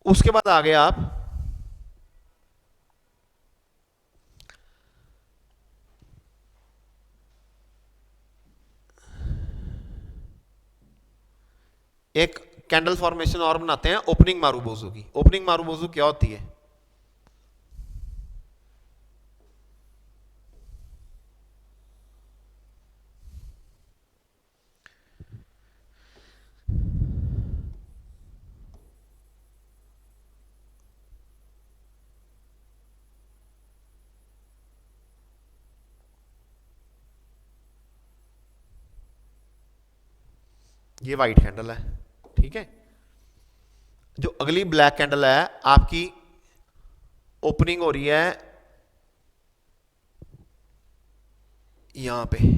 उसके बाद आ गए आप एक कैंडल फॉर्मेशन और बनाते हैं ओपनिंग मारूबोजू की। ओपनिंग मारूबोजू क्या होती है? ये वाइट कैंडल है, ठीक है। जो अगली ब्लैक कैंडल है आपकी ओपनिंग हो रही है यहां पे,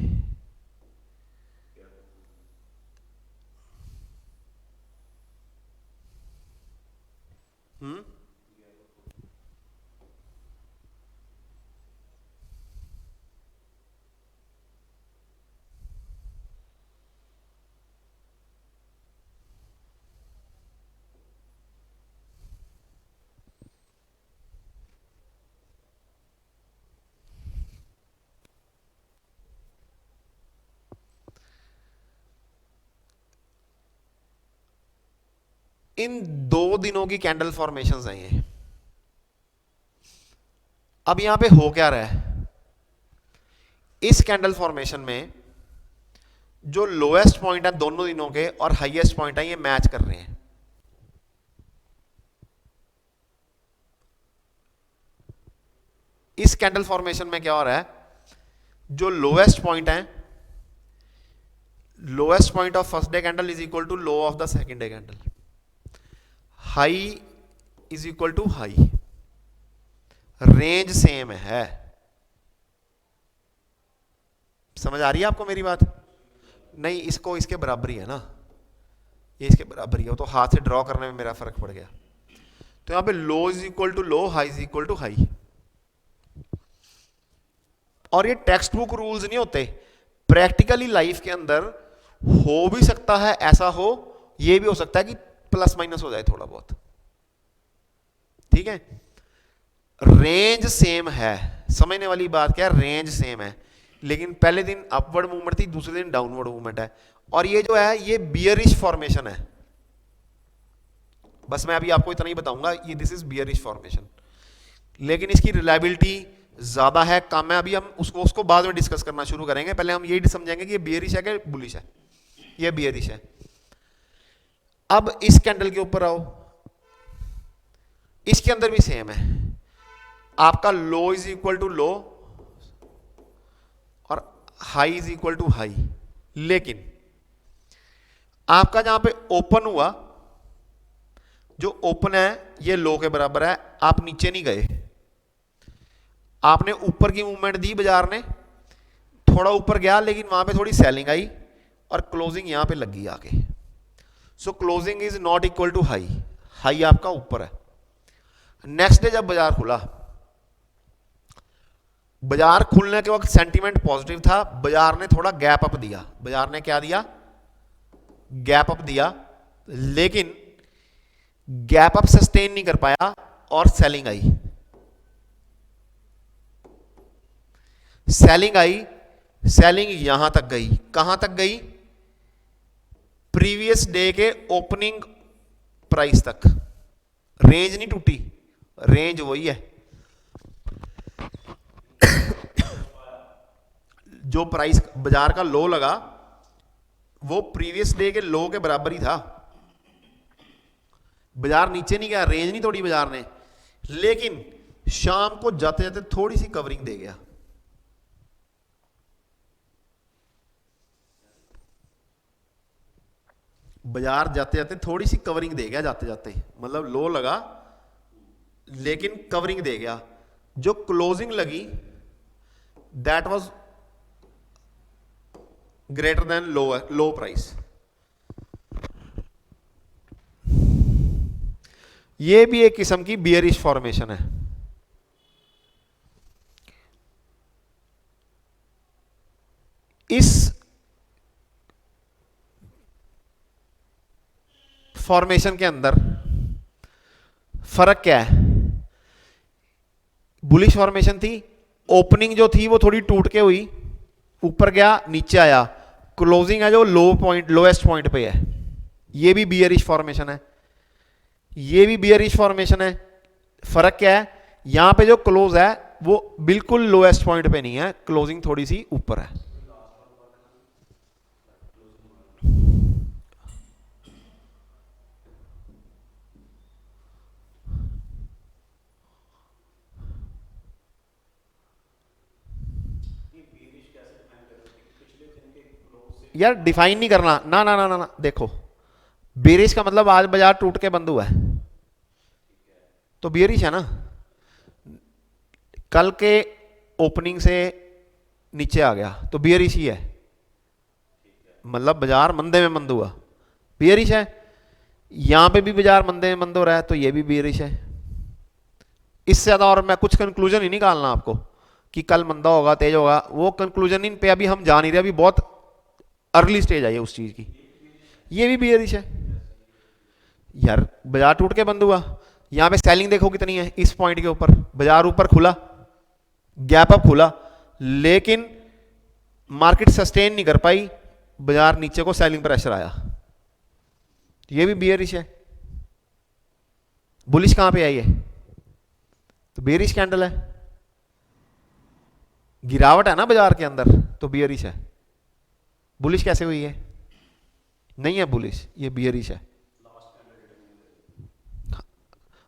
इन 2 दिनों की कैंडल फॉर्मेशंस हैं ये। अब यहां पे हो क्या रहा है, इस कैंडल फॉर्मेशन में जो लोएस्ट पॉइंट है दोनों दिनों के और हाईएस्ट पॉइंट है ये मैच कर रहे हैं। इस कैंडल फॉर्मेशन में क्या हो रहा है, जो लोएस्ट पॉइंट है, lowest point of first day candle is equal to low of the second day candle, high is equal to high, range same है। समझ आ रही है आपको मेरी बात? नहीं, इसको इसके बराबर ही है ना, ये इसके बराबर ही है, तो हाथ से ड्रॉ करने में मेरा फर्क पड़ गया। तो यहां पे low is equal to low, high is equal to high. और ये टेक्स्ट बुक रूल्स नहीं होते, प्रैक्टिकली लाइफ के अंदर हो भी सकता है ऐसा हो, ये भी हो सकता है कि प्लस माइनस हो जाए थोड़ा बहुत, ठीक है। रेंज सेम है, समझने वाली बात क्या है, रेंज सेम है, लेकिन पहले दिन अपवर्ड मूवमेंट थी, दूसरे दिन डाउनवर्ड मूवमेंट है। और ये जो है ये बियरिश फॉर्मेशन है, बस मैं अभी आपको इतना ही बताऊंगा, ये दिस इज बियरिश फॉर्मेशन, लेकिन इसकी रिलायबिलिटी ज्यादा है कम है, अभी हम उसको बाद में डिस्कस करना शुरू करेंगे। पहले हम यही समझेंगे कि ये बियरिश है कि बुलिश है। ये बियरिश है। अब इस कैंडल के ऊपर आओ, इसके अंदर भी सेम है, आपका low is equal to low और high is equal to high, लेकिन आपका जहां पे ओपन हुआ, जो ओपन है ये लो के बराबर है, आप नीचे नहीं गए, आपने ऊपर की मूवमेंट दी, बाजार ने थोड़ा ऊपर गया, लेकिन वहां पे थोड़ी सेलिंग आई और क्लोजिंग यहां पे लगी आके। So closing is not equal to high, high आपका ऊपर है। नेक्स्ट डे जब बाजार खुला, बाजार खुलने के वक्त सेंटीमेंट पॉजिटिव था, बाजार ने थोड़ा गैप अप दिया, बाजार ने क्या दिया, गैप अप दिया, लेकिन गैप अप सस्टेन नहीं कर पाया और सेलिंग आई। सेलिंग आई, सेलिंग यहां तक गई, कहां तक गई, प्रीवियस डे के ओपनिंग प्राइस तक। रेंज नहीं टूटी, रेंज वही है, जो प्राइस बाजार का लो लगा वो प्रीवियस डे के लो के बराबर ही था, बाजार नीचे नहीं गया, रेंज नहीं तोड़ी बाजार ने, लेकिन शाम को जाते जाते थोड़ी सी कवरिंग दे गया। बाजार जाते जाते थोड़ी सी कवरिंग दे गया, जाते जाते मतलब लो लगा लेकिन कवरिंग दे गया, जो क्लोजिंग लगी that was greater than low price. ये भी एक किस्म की बियरिश फॉर्मेशन है। इस फॉर्मेशन के अंदर फर्क क्या है, बुलिश फॉर्मेशन थी, ओपनिंग जो थी वो थोड़ी टूट के हुई, ऊपर गया नीचे आया, क्लोजिंग है जो लो पॉइंट, लोएस्ट पॉइंट पे है, ये भी बियरिश फॉर्मेशन है, ये भी बियरिश फॉर्मेशन है। फर्क क्या है, यहां पे जो क्लोज है वो बिल्कुल लोएस्ट पॉइंट पे नहीं है, क्लोजिंग थोड़ी सी ऊपर है। यार डिफाइन नहीं करना, ना ना ना ना, ना। देखो बेरिश का मतलब आज बाजार टूट के बंद हुआ है तो बेरिश है ना, कल के ओपनिंग से नीचे आ गया तो बेरिश ही है, मतलब बाजार मंदे में मंद हुआ, बेरिश है। यहां पे भी बाजार मंदे में मंद हो रहा है तो ये भी बेरिश है। इससे ज्यादा और मैं कुछ कंक्लूजन ही निकालना आपको कि कल मंदा होगा, तेज होगा, वो कंक्लूजन इन पे अभी हम जा नहीं रहे, अभी बहुत अर्ली स्टेज आई है उस चीज की। ये भी बियरिश है यार, बाजार टूट के बंद हुआ, यहां पे सेलिंग देखो कितनी है, इस पॉइंट के ऊपर बाजार ऊपर खुला, गैप अप खुला, लेकिन मार्केट सस्टेन नहीं कर पाई, बाजार नीचे को सेलिंग प्रेशर आया, ये भी बियरिश है। बुलिश कहां पे आई है, तो बियरिश कैंडल है, गिरावट है ना बाजार के अंदर तो बियरिश है। बुलिश कैसे हुई है, नहीं है बुलिश, ये बियरिश है।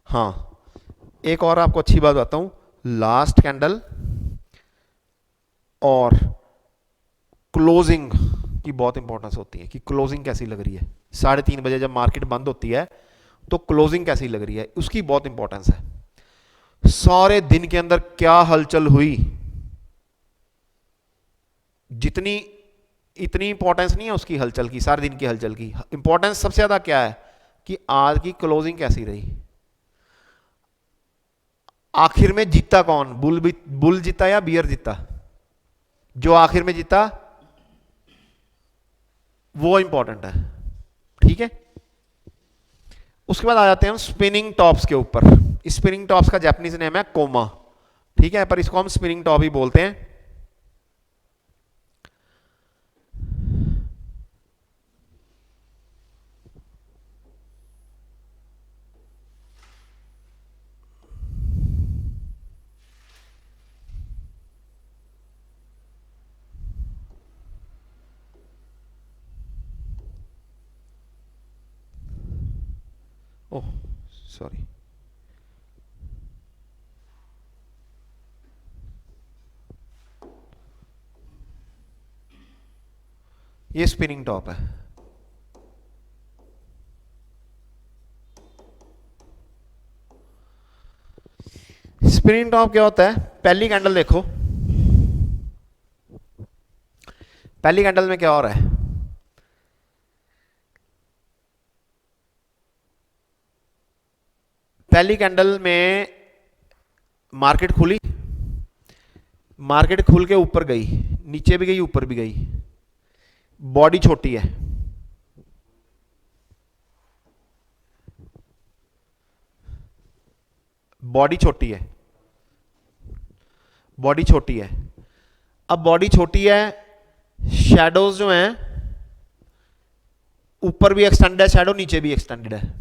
हाँ, एक और आपको अच्छी बात बताता हूं, लास्ट कैंडल और क्लोजिंग की बहुत इंपॉर्टेंस होती है कि क्लोजिंग कैसी लग रही है। 3:30 बजे जब मार्केट बंद होती है तो क्लोजिंग कैसी लग रही है, उसकी बहुत इंपॉर्टेंस है। सारे दिन के अंदर क्या हलचल हुई, जितनी इतनी इंपॉर्टेंस नहीं है उसकी हलचल की, सारे दिन की हलचल की। इंपॉर्टेंस सबसे ज्यादा क्या है कि आज की क्लोजिंग कैसी रही, आखिर में जीता कौन, बुल जीता या बियर जीता। जो आखिर में जीता वो इंपॉर्टेंट है, ठीक है। उसके बाद आ जाते हैं हम स्पिनिंग टॉप्स के ऊपर। स्पिनिंग टॉप्स का जापानीज नेम है कोमा, ठीक है, पर इसको हम स्पिनिंग टॉप ही बोलते हैं। ओह सॉरी, ये स्पिनिंग टॉप है। स्पिनिंग टॉप क्या होता है, पहली कैंडल देखो, पहली कैंडल में क्या हो रहा है, पहली कैंडल में मार्केट खुली, मार्केट खुल के ऊपर गई, नीचे भी गई ऊपर भी गई, बॉडी छोटी है, बॉडी छोटी है, बॉडी छोटी है। अब बॉडी छोटी है, शैडोज जो हैं ऊपर भी एक्सटेंडेड है शैडो, नीचे भी एक्सटेंडेड है,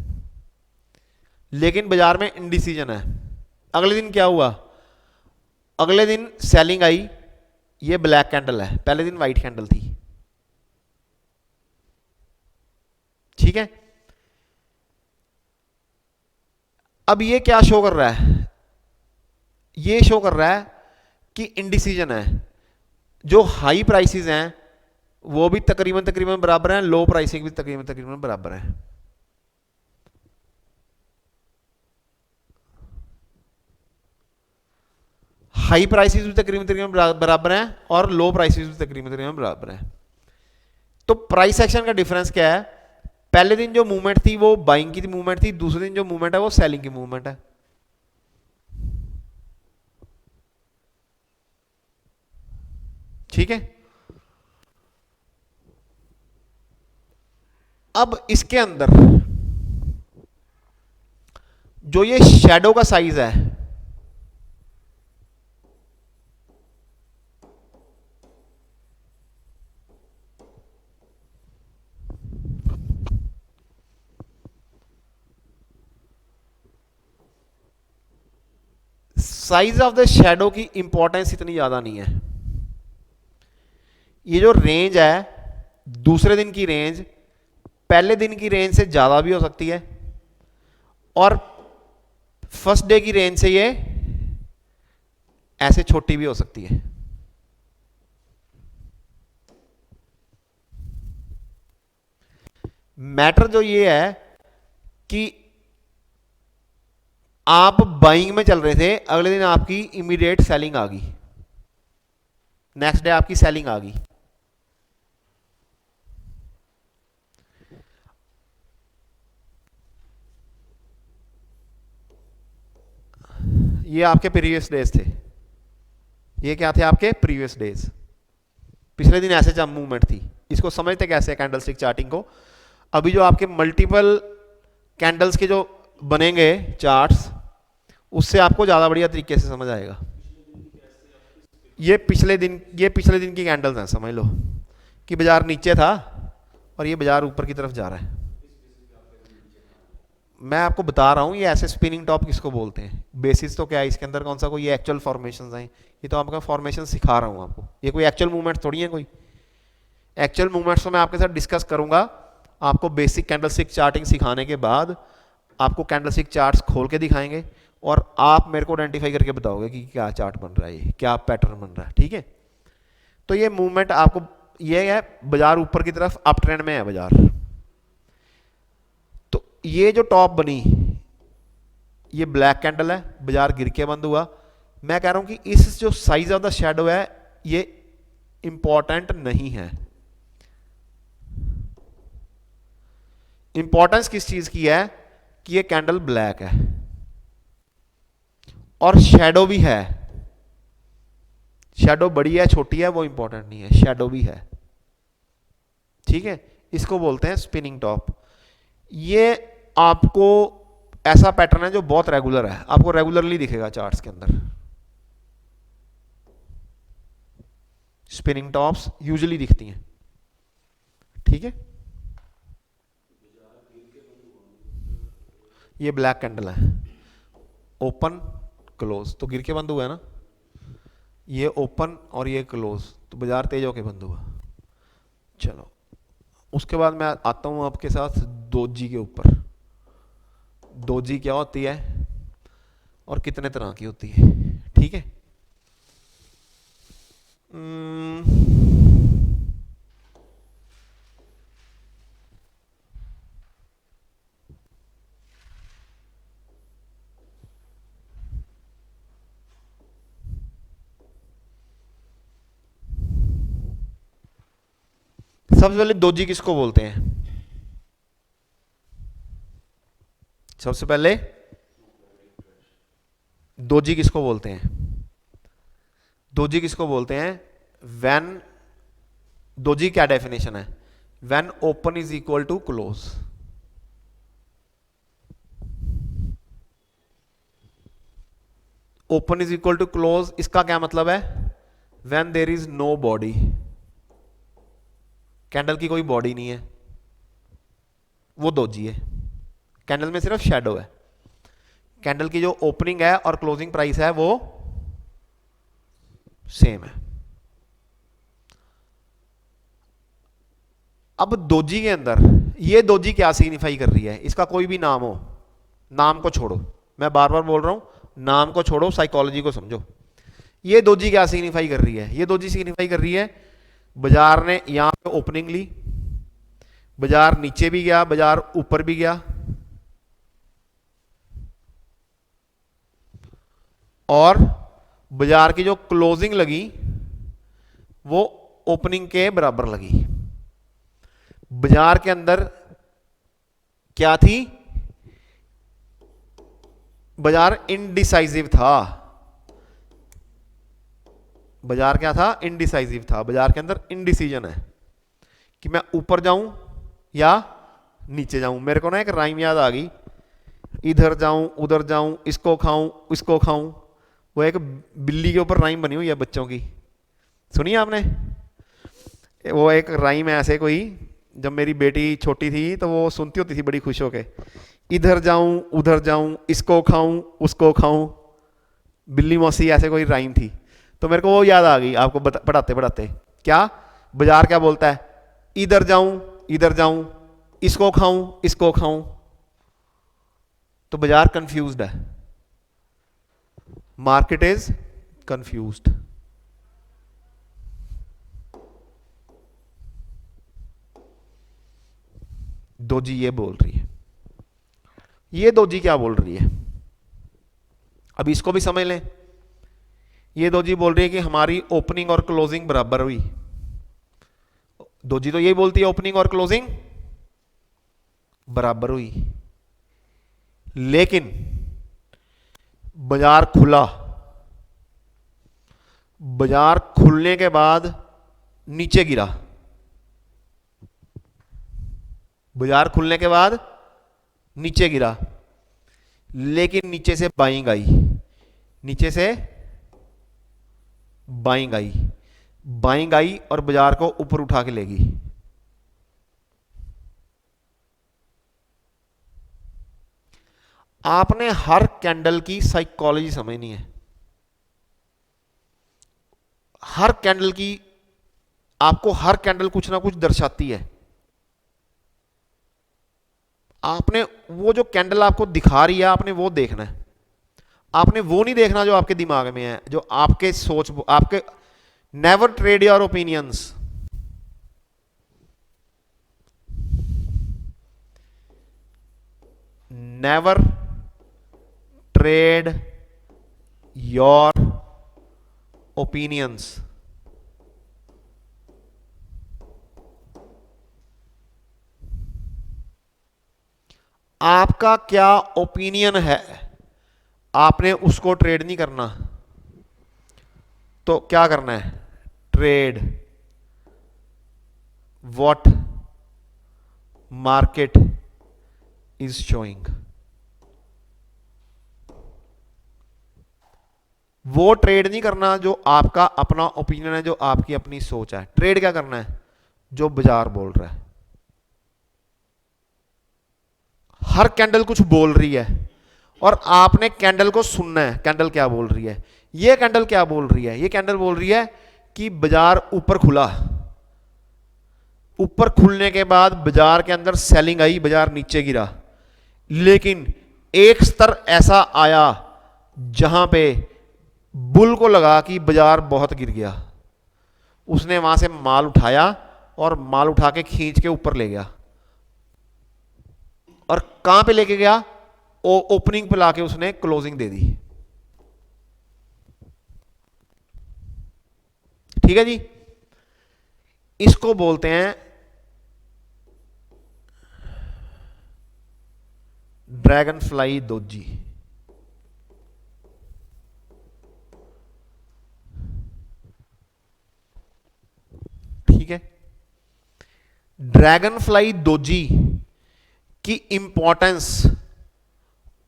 लेकिन बाजार में इंडिसीजन है। अगले दिन क्या हुआ, अगले दिन सेलिंग आई, ये ब्लैक कैंडल है, पहले दिन व्हाइट कैंडल थी, ठीक है। अब ये क्या शो कर रहा है, ये शो कर रहा है कि इंडिसीजन है, जो हाई प्राइसेस हैं वो भी तकरीबन तकरीबन बराबर हैं, लो प्राइसिंग भी तकरीबन तकरीबन बराबर है। हाई प्राइसेस भी तकरीबन तकरीबन बराबर हैं और लो प्राइसेस भी तकरीबन तकरीबन बराबर हैं। तो प्राइस एक्शन का डिफरेंस क्या है, पहले दिन जो मूवमेंट थी वो बाइंग की मूवमेंट थी, दूसरे दिन जो मूवमेंट है वो सेलिंग की मूवमेंट है, ठीक है। अब इसके अंदर जो ये शैडो का साइज है, साइज ऑफ द शैडो की इंपॉर्टेंस इतनी ज्यादा नहीं है। ये जो रेंज है, दूसरे दिन की रेंज पहले दिन की रेंज से ज्यादा भी हो सकती है और फर्स्ट डे की रेंज से ये ऐसे छोटी भी हो सकती है। मैटर जो ये है कि आप बाइंग में चल रहे थे, अगले दिन आपकी इमीडिएट सेलिंग आ गई, नेक्स्ट डे आपकी सेलिंग आ गई। ये आपके प्रीवियस डेज थे, ये क्या थे आपके प्रीवियस डेज, पिछले दिन ऐसे जब मूवमेंट थी। इसको समझते कैसे कैंडलस्टिक चार्टिंग को, अभी जो आपके मल्टीपल कैंडल्स के जो बनेंगे चार्ट्स, उससे आपको ज्यादा बढ़िया तरीके से समझ आएगा। ये पिछले दिन की कैंडल्स हैं, समझ लो कि बाजार नीचे था और ये बाजार ऊपर की तरफ जा रहा है। मैं आपको बता रहा हूं ये ऐसे स्पिनिंग टॉप किसको बोलते हैं, बेसिस तो क्या है इसके अंदर, कौन सा कोई एक्चुअल फॉर्मेशन है, ये तो आपका फॉर्मेशन सिखा रहा हूं आपको, ये कोई एक्चुअल मूवमेंट थोड़ी है। कोई एक्चुअल मूवमेंट्स तो मैं आपके साथ डिस्कस करूंगा, आपको बेसिक कैंडलस्टिक चार्टिंग सिखाने के बाद आपको कैंडलस्टिक चार्ट्स खोल के दिखाएंगे, और आप मेरे को आइडेंटिफाई करके बताओगे कि क्या चार्ट बन रहा है, ये क्या पैटर्न बन रहा है, ठीक है। तो ये मूवमेंट आपको, ये है बाजार ऊपर की तरफ अप ट्रेंड में है बाजार। तो ये जो टॉप बनी, ये ब्लैक कैंडल है, बाजार गिर के बंद हुआ। मैं कह रहा हूं कि इस जो साइज ऑफ द शेडो है ये इंपॉर्टेंट नहीं है। इंपॉर्टेंस किस चीज की है कि ये कैंडल ब्लैक है और शेडो भी है। शेडो बड़ी है छोटी है वो इंपॉर्टेंट नहीं है, शेडो भी है, ठीक है। इसको बोलते हैं स्पिनिंग टॉप। ये आपको ऐसा पैटर्न है जो बहुत रेगुलर है, आपको रेगुलरली दिखेगा चार्ट्स के अंदर। स्पिनिंग टॉप्स यूजुअली दिखती हैं, ठीक है। ये ब्लैक कैंडल है, ओपन क्लोज, तो गिर के बंद हुआ है ना। ये ओपन और ये क्लोज, तो बाजार तेज होके बंद हुआ। चलो उसके बाद मैं आता हूं आपके साथ डोजी के ऊपर। डोजी क्या होती है और कितने तरह की होती है, ठीक है। सबसे पहले डोजी किसको बोलते हैं? सबसे पहले डोजी किसको बोलते हैं? डोजी किसको बोलते हैं? व्हेन, डोजी क्या डेफिनेशन है? When open is equal to close. Open is equal to close, इसका क्या मतलब है? When there is no body, candle की कोई बॉडी नहीं है, वो डोजी है। कैंडल में सिर्फ शेडो है। कैंडल की जो ओपनिंग है और क्लोजिंग प्राइस है वो सेम है। अब डोजी के अंदर ये डोजी क्या सिग्निफाई कर रही है? इसका कोई भी नाम हो, नाम को छोड़ो, मैं बार बार बोल रहा हूं, नाम को छोड़ो, साइकोलॉजी को समझो। ये डोजी क्या सिग्निफाई कर रही है? ये डोजी सिग्निफाई कर रही है बाजार ने यहां पे ओपनिंग ली, बाजार नीचे भी गया, बाजार ऊपर भी गया, और बाजार की जो क्लोजिंग लगी वो ओपनिंग के बराबर लगी। बाजार के अंदर क्या थी? बाजार इनडिसाइजिव था। बाजार क्या था? इनडिसाइजिव था। बाजार के अंदर इनडिसीजन है कि मैं ऊपर जाऊं या नीचे जाऊं। मेरे को ना एक राइम याद आ गई, इधर जाऊं उधर जाऊं, इसको खाऊं इसको खाऊं। वो एक बिल्ली के ऊपर राइम बनी हुई है बच्चों की, सुनिए आपने? वो एक राइम है ऐसे कोई, जब मेरी बेटी छोटी थी तो वो सुनती होती थी बड़ी खुश होके, इधर जाऊं उधर जाऊं, इसको खाऊं उसको खाऊं, बिल्ली मौसी, ऐसे कोई राइम थी। तो मेरे को वो याद आ गई आपको पढ़ाते पढ़ाते। क्या बाजार क्या बोलता है? इधर जाऊं, इसको खाऊं इसको खाऊं। तो बाजार कंफ्यूज्ड है, मार्केट इज कंफ्यूज्ड। डोजी ये बोल रही है। ये डोजी क्या बोल रही है? अब इसको भी समझ लें। ये डोजी बोल रही है कि हमारी ओपनिंग और क्लोजिंग बराबर हुई। डोजी तो यही बोलती है ओपनिंग और क्लोजिंग बराबर हुई, लेकिन बाजार खुला, बाजार खुलने के बाद नीचे गिरा। बाजार खुलने के बाद नीचे गिरा, लेकिन नीचे से बाइंग आई, नीचे से बाइंग आई, बाइंग आई और बाजार को ऊपर उठा के लेगी। आपने हर कैंडल की साइकोलॉजी समझनी है। हर कैंडल की, आपको हर कैंडल कुछ ना कुछ दर्शाती है। आपने वो जो कैंडल आपको दिखा रही है आपने वो देखना है। आपने वो नहीं देखना जो आपके दिमाग में है, जो आपके सोच, आपके never trade your opinions. Never trade your opinions. आपका क्या ओपिनियन है, आपने उसको ट्रेड नहीं करना। तो क्या करना है? Trade what market is showing. वो ट्रेड नहीं करना जो आपका अपना ओपिनियन है, जो आपकी अपनी सोच है। ट्रेड क्या करना है? जो बाजार बोल रहा है। हर कैंडल कुछ बोल रही है और आपने कैंडल को सुनना है, कैंडल क्या बोल रही है। ये कैंडल क्या बोल रही है? ये कैंडल बोल रही है कि बाजार ऊपर खुला, ऊपर खुलने के बाद बाजार के अंदर सेलिंग आई, बाजार नीचे गिरा, लेकिन एक स्तर ऐसा आया जहां पे बुल को लगा कि बाजार बहुत गिर गया, उसने वहां से माल उठाया और माल उठा के खींच के ऊपर ले गया। और कहां पे लेके गया? ओपनिंग पे लाके उसने क्लोजिंग दे दी। ठीक है जी। इसको बोलते हैं ड्रैगन फ्लाई दोजी। ठीक है। ड्रैगन फ्लाई दोजी की इंपॉर्टेंस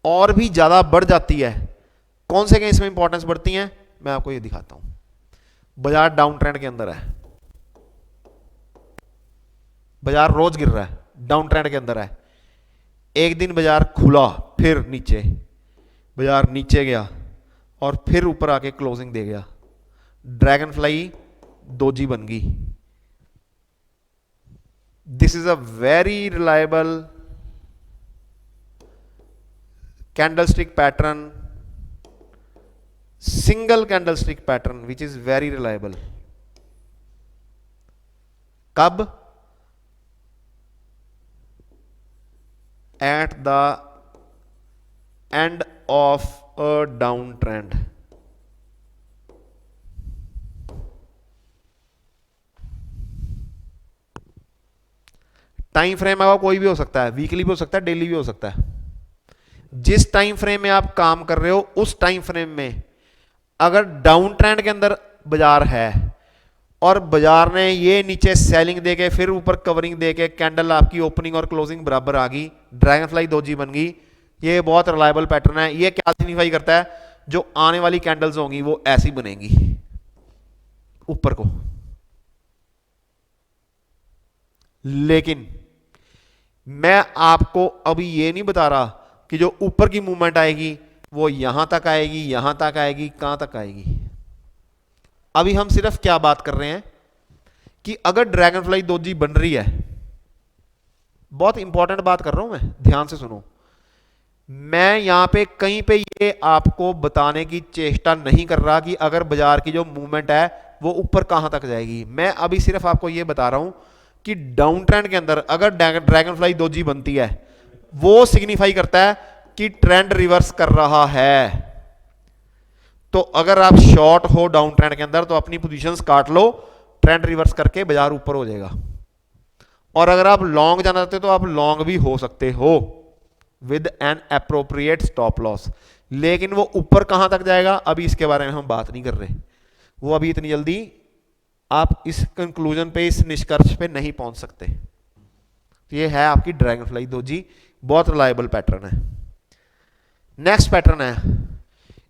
और भी ज्यादा बढ़ जाती है। कौन से केस में इंपॉर्टेंस बढ़ती है? मैं आपको ये दिखाता हूं। बाजार डाउन ट्रेंड के अंदर है, बाजार रोज गिर रहा है, डाउन ट्रेंड के अंदर है। एक दिन बाजार खुला, फिर नीचे, बाजार नीचे गया और फिर ऊपर आके क्लोजिंग दे गया। ड्रैगन फ्लाई दोजी बन गई। This is a very reliable candlestick pattern, single candlestick pattern which is very reliable. कब? At the end of a down trend. Time frame आपका कोई भी हो सकता है, वीकली भी हो सकता है, डेली भी हो सकता है। जिस टाइम फ्रेम में आप काम कर रहे हो उस टाइम फ्रेम में अगर डाउन ट्रेंड के अंदर बाजार है और बाजार ने ये नीचे सेलिंग देके फिर ऊपर कवरिंग देके कैंडल आपकी ओपनिंग और क्लोजिंग बराबर आ गई, ड्रैगन फ्लाई दोजी बन गई। ये बहुत रिलायबल पैटर्न है। ये क्या सिग्निफाई करता है? जो आने वाली कैंडल्स होंगी वो ऐसी बनेंगी ऊपर को। लेकिन मैं आपको अभी ये नहीं बता रहा कि जो ऊपर की मूवमेंट आएगी वो यहां तक आएगी, यहां तक आएगी, कहां तक आएगी। अभी हम सिर्फ क्या बात कर रहे हैं कि अगर ड्रैगन फ्लाई दोजी बन रही है, बहुत इंपॉर्टेंट बात कर रहा हूं मैं, ध्यान से सुनो। मैं यहां पे कहीं पे ये आपको बताने की चेष्टा नहीं कर रहा कि अगर बाजार की जो मूवमेंट है वो ऊपर कहां तक जाएगी। मैं अभी सिर्फ आपको ये बता रहा हूं कि डाउन ट्रेंड के अंदर अगर ड्रैगन फ्लाई दोजी बनती है वो सिग्निफाई करता है कि ट्रेंड रिवर्स कर रहा है। तो अगर आप शॉर्ट हो डाउन ट्रेंड के अंदर तो अपनी पोजीशंस काट लो, ट्रेंड रिवर्स करके बाजार ऊपर हो जाएगा। और अगर आप लॉन्ग जाना चाहते हो तो आप लॉन्ग भी हो सकते हो with an appropriate stop loss. लेकिन वो ऊपर कहां तक जाएगा अभी इसके बारे में हम बात नहीं कर रहे। वो अभी इतनी जल्दी आप इस कंक्लूजन पे, इस निष्कर्ष पे नहीं पहुंच सकते। तो ये है आपकी ड्रैगन फ्लाई दोजी, बहुत रिलायबल पैटर्न है। नेक्स्ट पैटर्न है,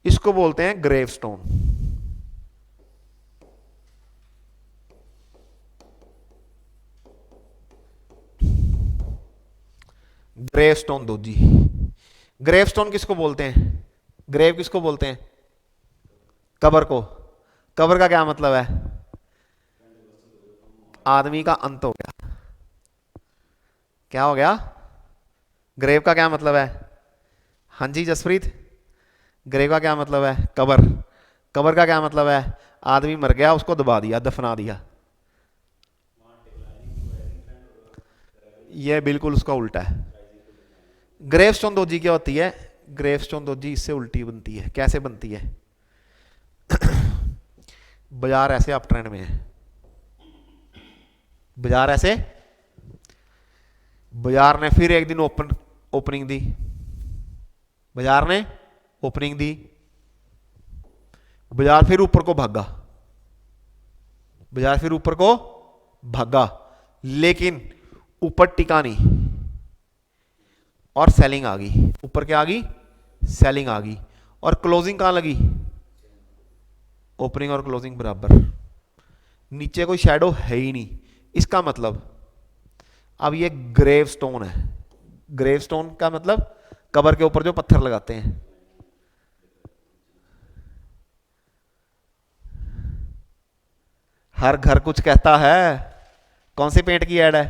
इसको बोलते हैं ग्रेवस्टोन। Gravestone doji. ग्रेवस्टोन किसको बोलते हैं? ग्रेव किसको बोलते हैं? कबर को। कबर का क्या मतलब है? आदमी का अंत हो गया। क्या हो गया? ग्रेव का क्या मतलब है? हाँ जी जसप्रीत, ग्रेव का क्या मतलब है? कबर। कबर का क्या मतलब है? आदमी मर गया, उसको दबा दिया, दफना दिया। ये बिल्कुल उसका उल्टा है। ग्रेवस्टोन दोजी क्या होती है? ग्रेवस्टोन दोजी इससे उल्टी बनती है। कैसे बनती है? बाजार ऐसे अप ट्रेंड में है, बाजार ऐसे, बाजार ने फिर एक दिन ओपनिंग दी, बाजार ने ओपनिंग दी, बाजार फिर ऊपर को भागा, बाजार फिर ऊपर को भागा, लेकिन ऊपर टिका नहीं और सेलिंग आ गई। ऊपर क्या आ गई? सेलिंग आ गई। और क्लोजिंग कहां लगी? ओपनिंग और क्लोजिंग बराबर, नीचे कोई शेडो है ही नहीं। इसका मतलब अब ये ग्रेव स्टोन है। ग्रेव स्टोन का मतलब कबर के ऊपर जो पत्थर लगाते हैं। हर घर कुछ कहता है। कौन सी पेंट की ऐड है?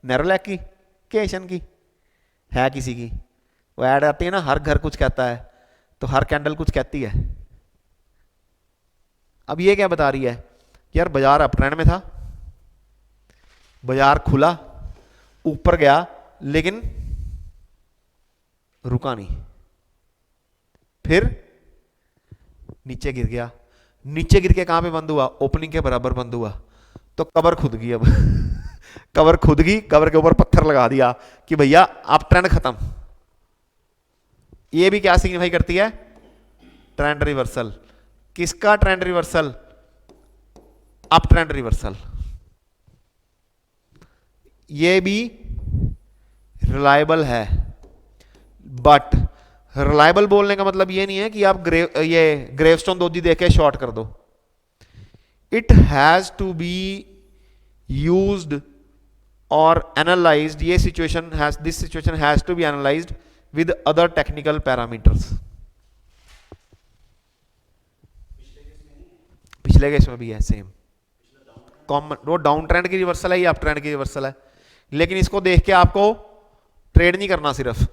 नेरोलैक की कि एशियन की है? किसी की वो ऐड आती है ना, हर घर कुछ कहता है, तो हर कैंडल कुछ कहती है। अब ये क्या बता रही है कि यार बाजार अप ट्रेंड में था, बाजार खुला, ऊपर गया, लेकिन रुका नहीं, फिर नीचे गिर गया। नीचे गिर के कहां पे बंद हुआ? ओपनिंग के बराबर बंद हुआ। तो कबर खुद गई अब। कबर खुद गई, कबर के ऊपर पत्थर लगा दिया कि भैया अब ट्रेंड खत्म। ये भी क्या सिग्निफाई करती है? Trend reversal. किसका trend reversal? Up trend reversal. ये भी रिलायबल है, बट रिलायबल बोलने का मतलब ये नहीं है कि आप ये ग्रेवस्टोन दोजी देख के शॉर्ट कर दो। It has to be used और एनालाइज्ड। ये situation has, this situation has to be analysed with other technical parameters. पिछले केस में भी है सेम कॉमन। वो डाउन ट्रेंड की रिवर्सल है, ये अप ट्रेंड की रिवर्सल है, लेकिन इसको देख के आपको ट्रेड नहीं करना, सिर्फ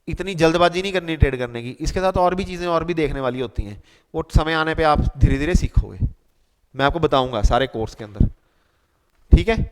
इतनी जल्दबाजी नहीं करनी ट्रेड करने की। इसके साथ और भी चीजें और भी देखने वाली होती हैं, वो समय आने पे आप धीरे धीरे सीखोगे। मैं आपको बताऊंगा सारे कोर्स के अंदर, ठीक है।